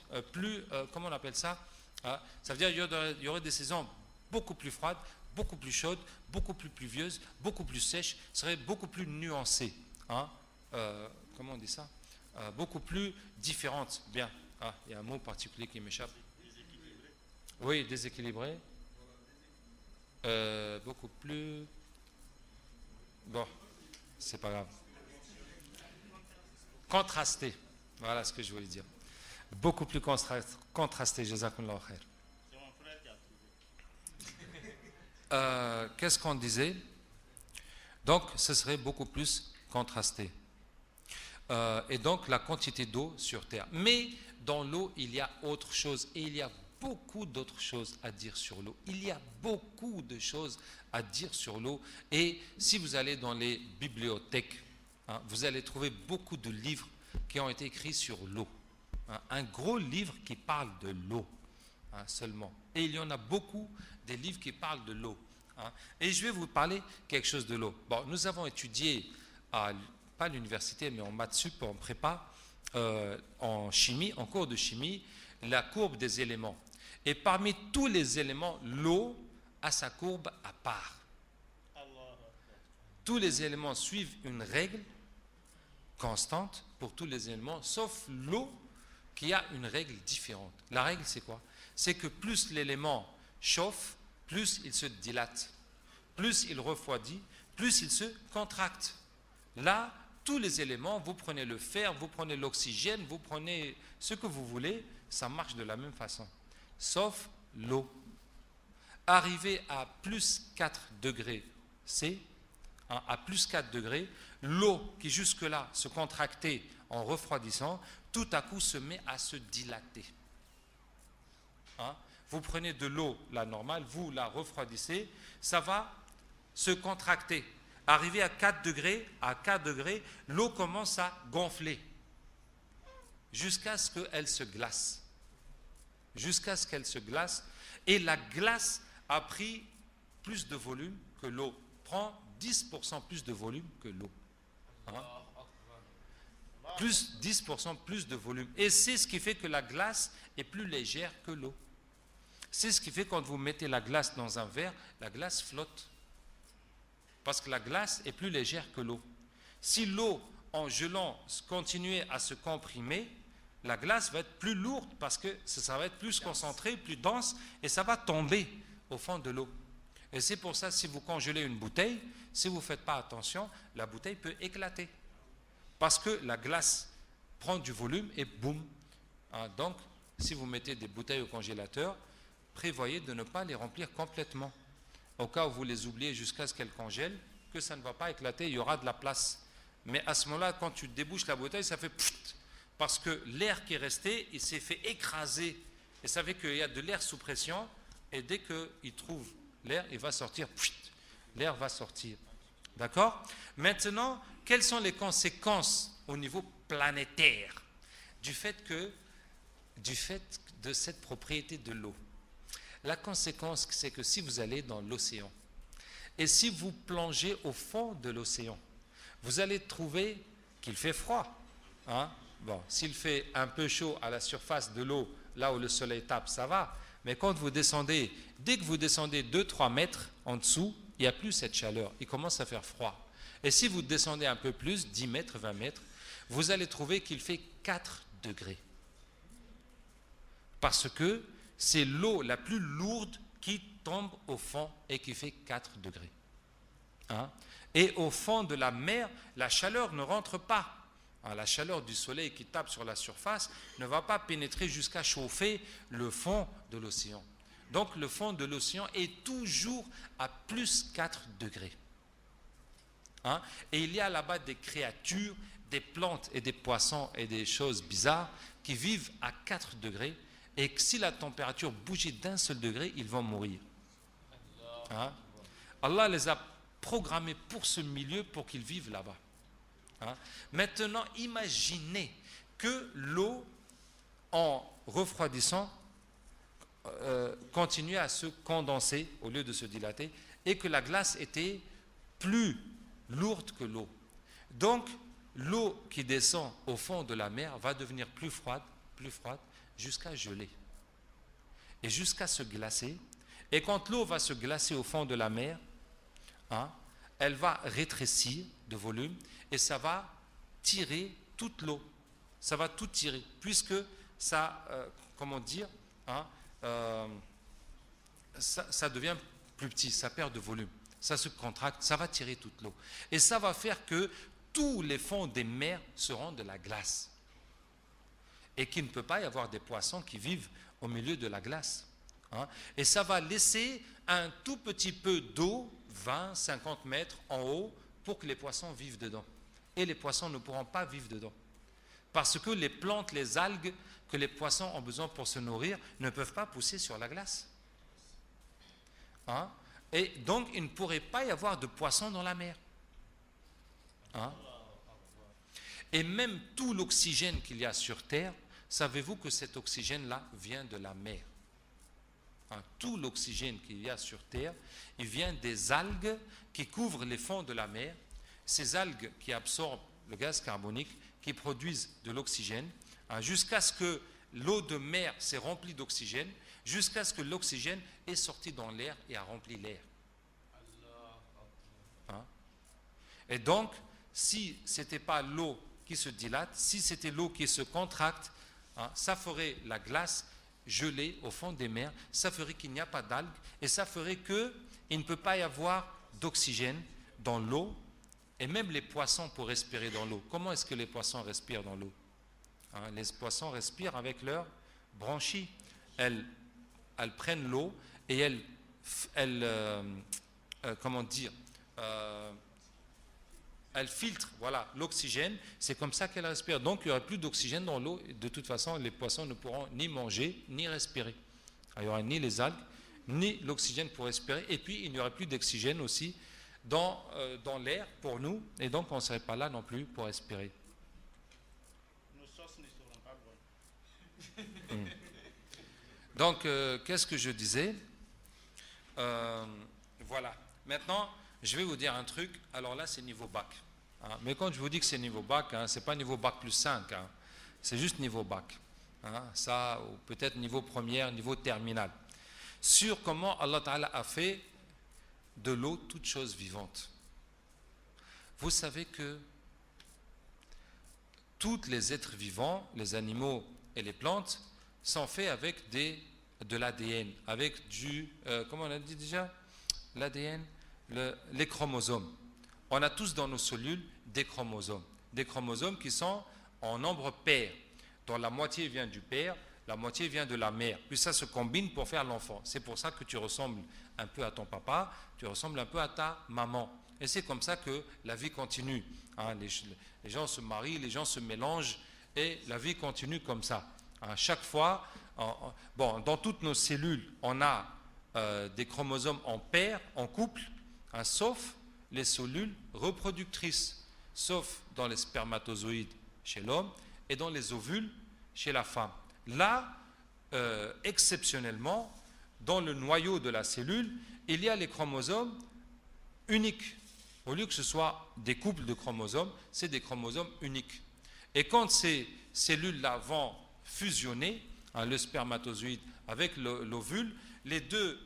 comment on appelle ça? Ça veut dire qu'il y aurait des saisons beaucoup plus froides, beaucoup plus chaudes, beaucoup plus pluvieuses, beaucoup plus sèches, seraient beaucoup plus nuancées. Hein? Comment on dit ça? Beaucoup plus différentes. Bien. Ah, il y a un mot particulier qui m'échappe. Oui, déséquilibré. Beaucoup plus... Bon, c'est pas grave. Contrasté. Voilà ce que je voulais dire. Beaucoup plus contrasté. Jazakumullah khair. Qu'est-ce qu'on disait? Donc, ce serait beaucoup plus contrasté. Et donc, la quantité d'eau sur terre. Mais dans l'eau, il y a autre chose. Et il y a beaucoup d'autres choses à dire sur l'eau. Il y a beaucoup de choses à dire sur l'eau. Et si vous allez dans les bibliothèques, hein, vous allez trouver beaucoup de livres qui ont été écrits sur l'eau. Hein, un gros livre qui parle de l'eau, hein, seulement. Et il y en a beaucoup des livres qui parlent de l'eau. Hein. Et je vais vous parler quelque chose de l'eau. Bon, nous avons étudié, pas à l'université, mais en maths sup, en prépa, en chimie, en cours de chimie, la courbe des éléments. Et parmi tous les éléments, l'eau a sa courbe à part. Tous les éléments suivent une règle constante pour tous les éléments, sauf l'eau qui a une règle différente. La règle, c'est quoi? C'est que plus l'élément chauffe, plus il se dilate. Plus il refroidit, plus il se contracte. Là, tous les éléments, vous prenez le fer, vous prenez l'oxygène, vous prenez ce que vous voulez, ça marche de la même façon. Sauf l'eau. arrivé à plus 4 degrés C, hein, à plus 4 degrés, l'eau qui jusque-là se contractait en refroidissant, tout à coup se met à se dilater. Hein? Vous prenez de l'eau, la normale, vous la refroidissez, ça va se contracter. Arrivé à 4 degrés, l'eau commence à gonfler jusqu'à ce qu'elle se glace. Jusqu'à ce qu'elle se glace. Et la glace a pris plus de volume que l'eau. Prend 10% plus de volume que l'eau. Hein? Plus 10% plus de volume. Et c'est ce qui fait que la glace est plus légère que l'eau. C'est ce qui fait que quand vous mettez la glace dans un verre, la glace flotte. Parce que la glace est plus légère que l'eau. Si l'eau, en gelant, continuait à se comprimer, la glace va être plus lourde parce que ça va être plus concentré, plus dense, et ça va tomber au fond de l'eau. Et c'est pour ça, si vous congelez une bouteille, si vous ne faites pas attention, la bouteille peut éclater. Parce que la glace prend du volume et boum. Hein, donc, si vous mettez des bouteilles au congélateur, prévoyez de ne pas les remplir complètement. Au cas où vous les oubliez jusqu'à ce qu'elles congèlent, que ça ne va pas éclater, il y aura de la place. Mais à ce moment-là, quand tu débouches la bouteille, ça fait pfft, parce que l'air qui est resté, il s'est fait écraser. Et ça fait qu'il y a de l'air sous pression, et dès qu'il trouve l'air, il va sortir, pfft, l'air va sortir. D'accord? Maintenant, quelles sont les conséquences au niveau planétaire du fait de cette propriété de l'eau? La conséquence, c'est que si vous allez dans l'océan et si vous plongez au fond de l'océan, vous allez trouver qu'il fait froid. Hein? Bon, s'il fait un peu chaud à la surface de l'eau, là où le soleil tape, ça va. Mais quand vous descendez, dès que vous descendez 2-3 mètres en dessous, il n'y a plus cette chaleur. Il commence à faire froid. Et si vous descendez un peu plus, 10 mètres, 20 mètres, vous allez trouver qu'il fait 4 degrés. Parce que c'est l'eau la plus lourde qui tombe au fond et qui fait 4 degrés. Hein? Et au fond de la mer, la chaleur ne rentre pas. Hein, la chaleur du soleil qui tape sur la surface ne va pas pénétrer jusqu'à chauffer le fond de l'océan. Donc le fond de l'océan est toujours à plus 4 degrés. Hein? Et il y a là-bas des créatures, des plantes et des poissons et des choses bizarres qui vivent à 4 degrés. Et que si la température bougeait d'un seul degré, ils vont mourir. Hein? Allah les a programmés pour ce milieu, pour qu'ils vivent là-bas. Hein? Maintenant, imaginez que l'eau, en refroidissant, continuait à se condenser au lieu de se dilater, et que la glace était plus lourde que l'eau. Donc, l'eau qui descend au fond de la mer va devenir plus froide, jusqu'à geler et jusqu'à se glacer. Et quand l'eau va se glacer au fond de la mer, hein, elle va rétrécir de volume et ça va tirer toute l'eau. Ça va tout tirer, puisque ça, comment dire, hein, ça devient plus petit, ça perd de volume, ça se contracte, ça va tirer toute l'eau. Et ça va faire que tous les fonds des mers seront de la glace. Et qu'il ne peut pas y avoir des poissons qui vivent au milieu de la glace. Hein? Et ça va laisser un tout petit peu d'eau, 20-50 mètres en haut, pour que les poissons vivent dedans. Et les poissons ne pourront pas vivre dedans. Parce que les plantes, les algues que les poissons ont besoin pour se nourrir ne peuvent pas pousser sur la glace. Hein? Et donc, il ne pourrait pas y avoir de poissons dans la mer. Hein? Et même tout l'oxygène qu'il y a sur Terre, savez-vous que cet oxygène-là vient de la mer? Hein, tout l'oxygène qu'il y a sur Terre, il vient des algues qui couvrent les fonds de la mer. Ces algues qui absorbent le gaz carbonique, qui produisent de l'oxygène, hein, jusqu'à ce que l'eau de mer s'est remplie d'oxygène, jusqu'à ce que l'oxygène est sorti dans l'air et a rempli l'air. Hein? Et donc, si ce n'était pas l'eau qui se dilate, si c'était l'eau qui se contracte, hein, ça ferait la glace gelée au fond des mers, ça ferait qu'il n'y a pas d'algues, et ça ferait qu'il ne peut pas y avoir d'oxygène dans l'eau, et même les poissons pour respirer dans l'eau. Comment est-ce que les poissons respirent dans l'eau? Hein, les poissons respirent avec leurs branchies. Elles prennent l'eau et elles comment dire, elle filtre, voilà, l'oxygène, c'est comme ça qu'elle respire. Donc il n'y aura plus d'oxygène dans l'eau, de toute façon les poissons ne pourront ni manger, ni respirer. Il n'y aura ni les algues, ni l'oxygène pour respirer, et puis il n'y aura plus d'oxygène aussi dans l'air pour nous, et donc on ne serait pas là non plus pour respirer. Nos sauces ne seront pas bonnes. Donc, qu'est-ce que je disais? Voilà. Maintenant, je vais vous dire un truc. Alors là, c'est niveau bac. Hein. Mais quand je vous dis que c'est niveau bac, hein, ce n'est pas niveau bac plus 5. Hein. C'est juste niveau bac. Hein. Ça, ou peut-être niveau première, niveau terminal. Sur comment Allah Ta'ala a fait de l'eau toute chose vivante. Vous savez que tous les êtres vivants, les animaux et les plantes, sont faits avec de l'ADN, avec du, comment on a dit déjà? L'ADN, les chromosomes. On a tous dans nos cellules des chromosomes qui sont en nombre pair, dont la moitié vient du père, la moitié vient de la mère. Puis ça se combine pour faire l'enfant. C'est pour ça que tu ressembles un peu à ton papa, tu ressembles un peu à ta maman. Et c'est comme ça que la vie continue. Hein, les gens se marient, les gens se mélangent et la vie continue comme ça. À chaque fois, dans toutes nos cellules, on a des chromosomes en paire, en couple, hein, sauf les cellules reproductrices, sauf dans les spermatozoïdes chez l'homme et dans les ovules chez la femme. Là, exceptionnellement, dans le noyau de la cellule, il y a les chromosomes uniques. Au lieu que ce soit des couples de chromosomes, c'est des chromosomes uniques. Et quand ces cellules-là vont fusionner, hein, le spermatozoïde avec l'ovule, les deux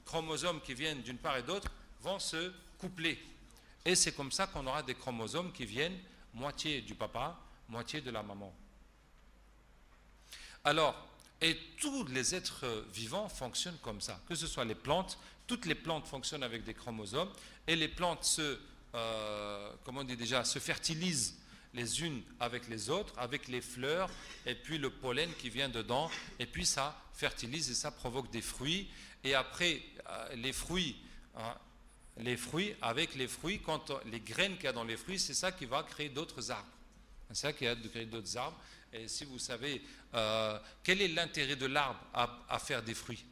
chromosomes qui viennent d'une part et d'autre vont se coupler. Et c'est comme ça qu'on aura des chromosomes qui viennent moitié du papa, moitié de la maman. Alors, et tous les êtres vivants fonctionnent comme ça, que ce soit les plantes, toutes les plantes fonctionnent avec des chromosomes, et les plantes comment on dit déjà, se fertilisent les unes avec les autres, avec les fleurs, et puis le pollen qui vient dedans, et puis ça fertilise et ça provoque des fruits, et après les fruits, hein, avec les fruits, quand les graines qu'il y a dans les fruits, c'est ça qui va créer d'autres arbres. C'est ça qui va créer d'autres arbres. Et si vous savez, quel est l'intérêt de l'arbre à faire des fruits?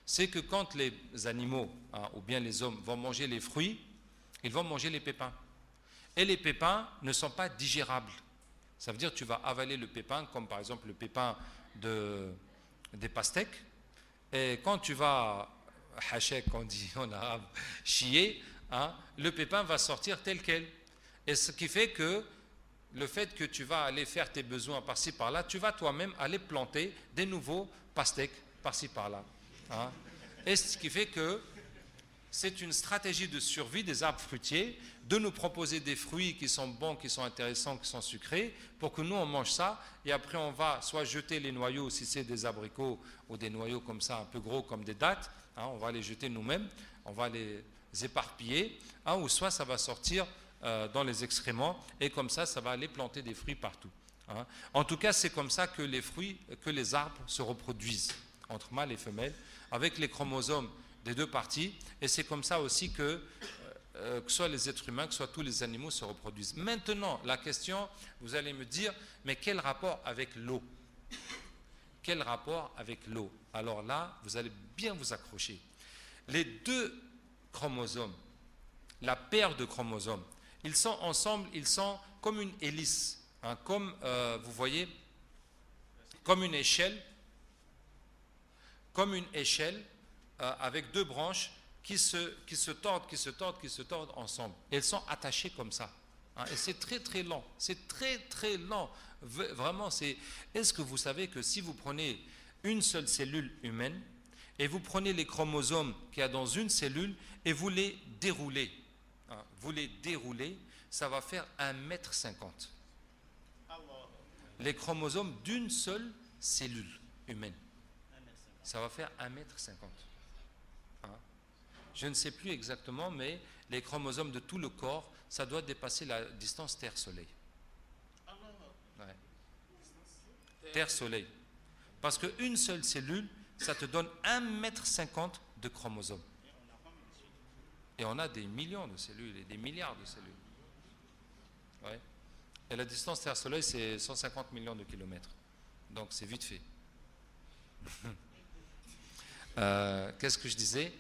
C'est que quand les animaux, hein, ou bien les hommes, vont manger les fruits, ils vont manger les pépins. Et les pépins ne sont pas digérables. Ça veut dire que tu vas avaler le pépin, comme par exemple le pépin des pastèques. Et quand tu vas, hachek, on dit en arabe, chier, hein, le pépin va sortir tel quel. Et ce qui fait que le fait que tu vas aller faire tes besoins par-ci par-là, tu vas toi-même aller planter des nouveaux pastèques par-ci par-là. Hein. Et ce qui fait que c'est une stratégie de survie des arbres fruitiers, de nous proposer des fruits qui sont bons, qui sont intéressants, qui sont sucrés, pour que nous on mange ça, et après on va soit jeter les noyaux, si c'est des abricots, ou des noyaux comme ça, un peu gros comme des dattes, hein, on va les jeter nous-mêmes, on va les éparpiller, hein, ou soit ça va sortir dans les excréments, et comme ça, ça va aller planter des fruits partout. Hein. En tout cas, c'est comme ça que les arbres se reproduisent, entre mâles et femelles, avec les chromosomes des deux parties, et c'est comme ça aussi que ce soit les êtres humains, que ce soit tous les animaux se reproduisent. Maintenant, la question, vous allez me dire, mais quel rapport avec l'eau? Quel rapport avec l'eau? Alors là, vous allez bien vous accrocher. Les deux chromosomes, la paire de chromosomes, ils sont ensemble, ils sont comme une hélice, hein, comme, vous voyez, comme une échelle, avec deux branches qui se tordent ensemble. Elles sont attachées comme ça. Hein, et c'est très très lent. C'est très très lent. Vraiment, est-ce que vous savez que si vous prenez une seule cellule humaine et vous prenez les chromosomes qu'il y a dans une cellule et vous les déroulez, hein, ça va faire 1,50 m. Les chromosomes d'une seule cellule humaine. Ça va faire 1,50 m. Hein? Je ne sais plus exactement, mais les chromosomes de tout le corps, ça doit dépasser la distance Terre-Soleil. Ouais. Terre-Soleil. Parce qu'une seule cellule, ça te donne 1,50 m de chromosomes. Et on a des millions de cellules et des milliards de cellules. Ouais. Et la distance Terre-Soleil, c'est 150 millions de kilomètres. Donc c'est vite fait. Qu'est-ce que je disais?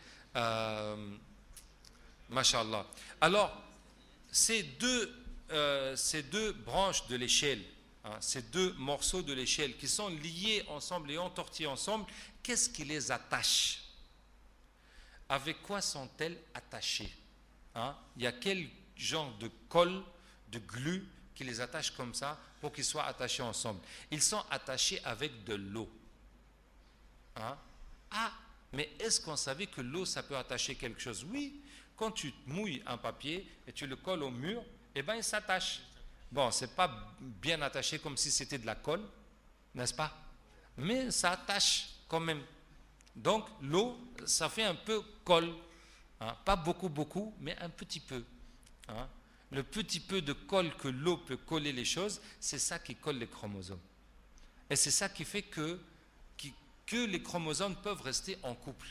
Masha'Allah. Alors, ces deux branches de l'échelle, hein, ces deux morceaux de l'échelle qui sont liés ensemble et entortillés ensemble, qu'est-ce qui les attache? Avec quoi sont-elles attachées? Hein? Il y a quel genre de colle, de glu qui les attache comme ça pour qu'ils soient attachés ensemble? Ils sont attachés avec de l'eau. Hein? Ah, mais est-ce qu'on savait que l'eau, ça peut attacher quelque chose? Oui, quand tu mouilles un papier et tu le colles au mur, eh bien, il s'attache. Bon, ce n'est pas bien attaché comme si c'était de la colle, n'est-ce pas? Mais ça attache quand même. Donc, l'eau, ça fait un peu colle. Hein? Pas beaucoup, mais un petit peu. Hein? Le petit peu de colle que l'eau peut coller les choses, c'est ça qui colle les chromosomes. Et c'est ça qui fait que les chromosomes peuvent rester en couple.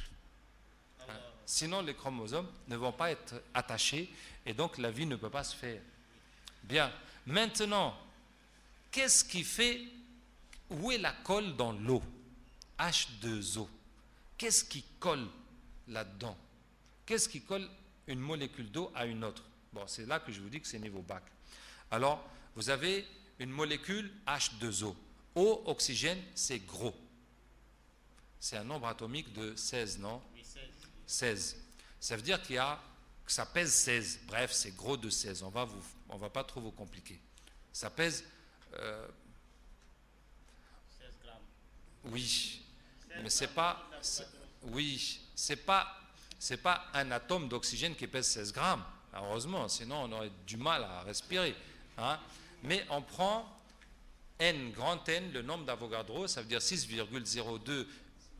Hein? Sinon, les chromosomes ne vont pas être attachés et donc la vie ne peut pas se faire. Bien. Maintenant, qu'est-ce qui fait, où est la colle dans l'eau? H2O. Qu'est-ce qui colle là-dedans? Qu'est-ce qui colle une molécule d'eau à une autre? Bon, c'est là que je vous dis que c'est niveau bac. Alors, vous avez une molécule H2O. O, oxygène, c'est gros. C'est un nombre atomique de 16, non? 16. Ça veut dire que ça pèse 16. Bref, c'est gros de 16. On va pas trop vous compliquer. Ça pèse... 16 grammes. Oui, mais c'est pas... Oui, c'est pas un atome d'oxygène qui pèse 16 grammes. Heureusement, sinon on aurait du mal à respirer. Hein? Mais on prend N, grand N, le nombre d'Avogadro, ça veut dire 6,02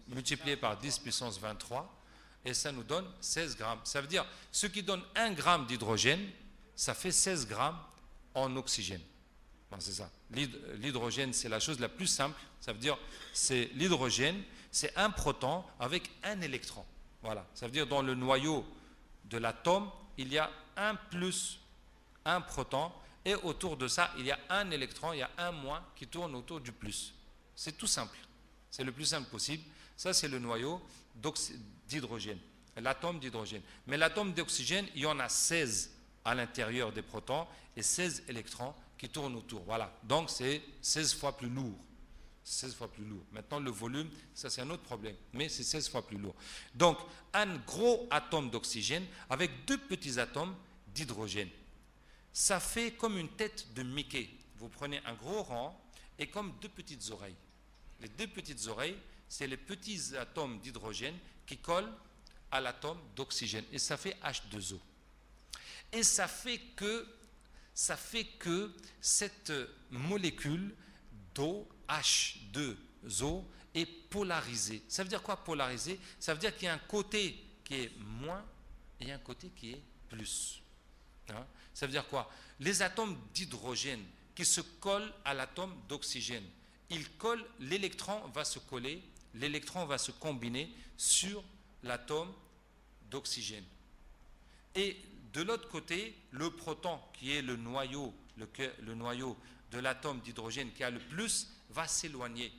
multiplié par 10 puissance 23, et ça nous donne 16 grammes. Ça veut dire, ce qui donne 1 gramme d'hydrogène, ça fait 16 grammes en oxygène. Bon, c'est ça. L'hydrogène, c'est la chose la plus simple. Ça veut dire, c'est l'hydrogène, c'est un proton avec un électron. Voilà. Ça veut dire, dans le noyau de l'atome, il y a un plus, un proton, et autour de ça, il y a un électron, il y a un moins qui tourne autour du plus. C'est tout simple. C'est le plus simple possible. Ça, c'est le noyau d'hydrogène, l'atome d'hydrogène. Mais l'atome d'oxygène, il y en a 16 à l'intérieur des protons et 16 électrons qui tournent autour. Voilà. Donc, c'est 16 fois plus lourd. 16 fois plus lourd. Maintenant, le volume, ça, c'est un autre problème. Mais c'est 16 fois plus lourd. Donc, un gros atome d'oxygène avec 2 petits atomes d'hydrogène. Ça fait comme une tête de Mickey. Vous prenez un gros rang et comme 2 petites oreilles. Les 2 petites oreilles, c'est les petits atomes d'hydrogène qui collent à l'atome d'oxygène. Et ça fait H2O. Et ça fait que cette molécule d'eau, H2O, est polarisée. Ça veut dire quoi polarisée? Ça veut dire qu'il y a un côté qui est moins et un côté qui est plus. Hein? Ça veut dire quoi? Les atomes d'hydrogène qui se collent à l'atome d'oxygène, ils collent, l'électron va se coller, l'électron va se combiner sur l'atome d'oxygène. Et de l'autre côté, le proton, qui est le noyau de l'atome d'hydrogène qui a le plus, va s'éloigner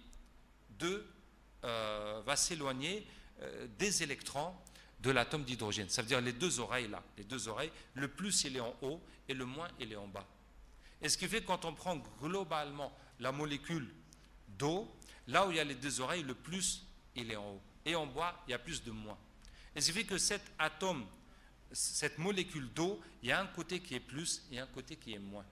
des électrons de l'atome d'hydrogène. Ça veut dire les 2 oreilles là, les 2 oreilles, le plus il est en haut et le moins il est en bas. Et ce qui fait que quand on prend globalement la molécule d'eau, là où il y a les 2 oreilles, le plus il est en haut. Et en bas, il y a plus de moins. Et ce qui fait que cet atome, cette molécule d'eau, il y a un côté qui est plus et un côté qui est moins.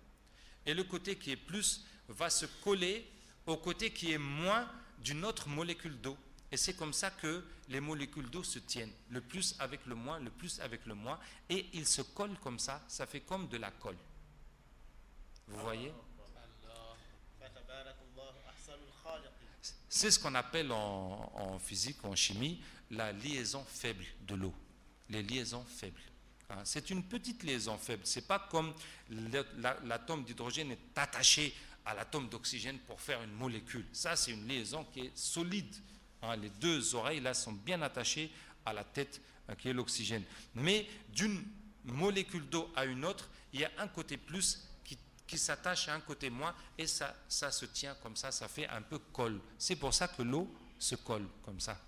Et le côté qui est plus va se coller au côté qui est moins d'une autre molécule d'eau. Et c'est comme ça que les molécules d'eau se tiennent. Le plus avec le moins, le plus avec le moins. Et ils se collent comme ça. Ça fait comme de la colle. Vous voyez? C'est ce qu'on appelle en physique, en chimie, la liaison faible de l'eau. Les liaisons faibles. Hein, c'est une petite liaison faible. Ce n'est pas comme l'atome d'hydrogène est attaché à l'atome d'oxygène pour faire une molécule. Ça, c'est une liaison qui est solide. Hein, les 2 oreilles là sont bien attachées à la tête, qui est l'oxygène. Mais d'une molécule d'eau à une autre, il y a un côté plus qui s'attache à un côté moins, et ça se tient comme ça fait un peu colle. C'est pour ça que l'eau se colle comme ça.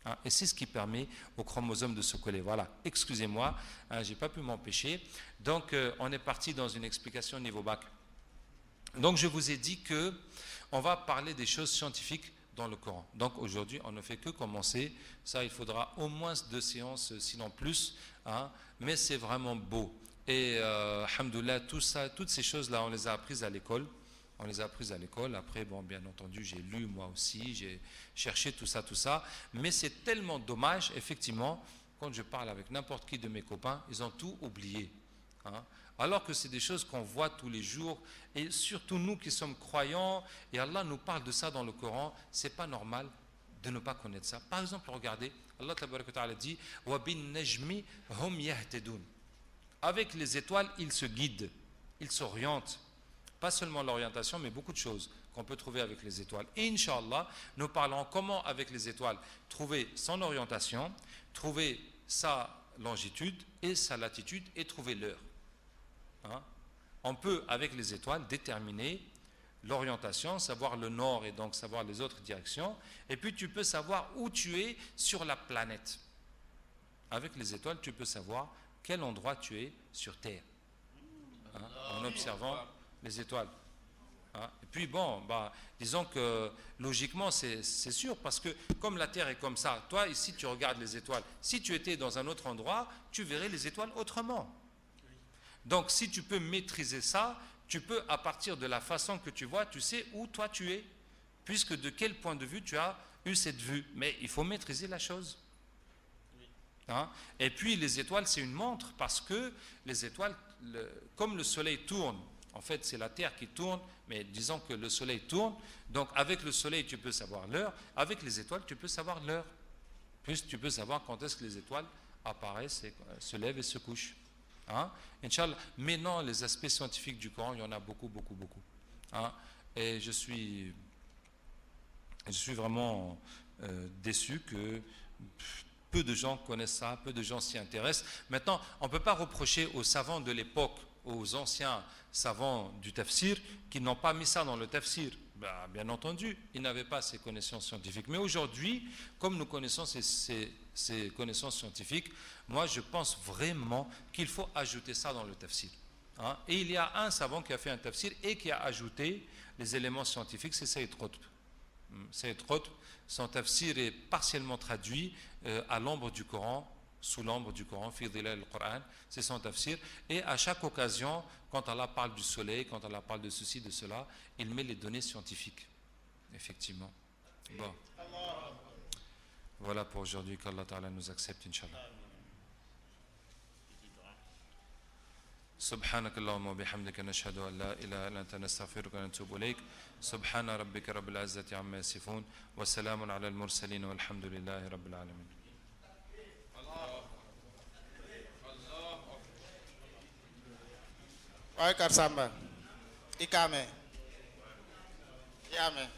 Hein, et c'est ce qui permet aux chromosomes de se coller. Voilà, excusez-moi, hein, je n'ai pas pu m'empêcher. Donc, on est parti dans une explication au niveau bac. Donc, je vous ai dit qu'on va parler des choses scientifiques dans le Coran. Donc, aujourd'hui, on ne fait que commencer. Ça, il faudra au moins 2 séances, sinon plus. Hein, mais c'est vraiment beau. Et, alhamdoulilah, toutes ces choses-là, on les a apprises à l'école. On les a apprises à l'école. Après, bon, bien entendu, j'ai lu moi aussi, j'ai cherché tout ça. Mais c'est tellement dommage, effectivement, quand je parle avec n'importe qui de mes copains, ils ont tout oublié. Hein. Alors que c'est des choses qu'on voit tous les jours, et surtout nous qui sommes croyants, et Allah nous parle de ça dans le Coran, c'est pas normal de ne pas connaître ça. Par exemple, regardez, Allah Ta'ala dit « Wa bin najmi hum yahtedun » Avec les étoiles, ils se guident, ils s'orientent. Pas seulement l'orientation, mais beaucoup de choses qu'on peut trouver avec les étoiles. Et Inch'Allah, nous parlons comment, avec les étoiles, trouver son orientation, trouver sa longitude et sa latitude, et trouver l'heure. Hein? On peut, avec les étoiles, déterminer l'orientation, savoir le nord et donc savoir les autres directions. Et puis, tu peux savoir où tu es sur la planète. Avec les étoiles, tu peux savoir quel endroit tu es sur Terre, hein, en observant les étoiles. Hein. Et puis bon, disons que logiquement c'est sûr, parce que comme la Terre est comme ça, toi ici tu regardes les étoiles, si tu étais dans un autre endroit, tu verrais les étoiles autrement. Donc si tu peux maîtriser ça, tu peux, à partir de la façon que tu vois, tu sais où toi tu es, puisque de quel point de vue tu as eu cette vue. Mais il faut maîtriser la chose. Hein? Et puis les étoiles, c'est une montre, parce que les étoiles, comme le soleil tourne, en fait c'est la Terre qui tourne, mais disons que le soleil tourne, donc avec le soleil tu peux savoir l'heure, avec les étoiles tu peux savoir l'heure, puis tu peux savoir quand est-ce que les étoiles apparaissent, et se lèvent et se couchent. Hein? Inch'Allah. Mais non, les aspects scientifiques du Coran, il y en a beaucoup. Hein? Et je suis vraiment déçu que peu de gens connaissent ça, peu de gens s'y intéressent. Maintenant, on ne peut pas reprocher aux savants de l'époque, aux anciens savants du tafsir, qui n'ont pas mis ça dans le tafsir. Bien entendu, ils n'avaient pas ces connaissances scientifiques. Mais aujourd'hui, comme nous connaissons ces connaissances scientifiques, moi je pense vraiment qu'il faut ajouter ça dans le tafsir. Hein? Et il y a un savant qui a fait un tafsir et qui a ajouté les éléments scientifiques, c'est Sayyid Qutb. Sayyid Qutb, son tafsir est partiellement traduit à l'ombre du Coran, sous l'ombre du Coran, fi dhilal al-Qur'an, c'est son tafsir. Et à chaque occasion, quand Allah parle du soleil, quand Allah parle de ceci, de cela, il met les données scientifiques. Effectivement. Bon. Voilà pour aujourd'hui, qu'Allah Ta'ala nous accepte, Inch'Allah. سبحانك اللهم وبحمدك نشهد أن لا إله إلا أنت نستغفرك ونتوب إليك سبحان ربك رب العزة عما يصفون وسلام على المرسلين والحمد لله رب العالمين. Oi, Karsamba. Ikame. Yame.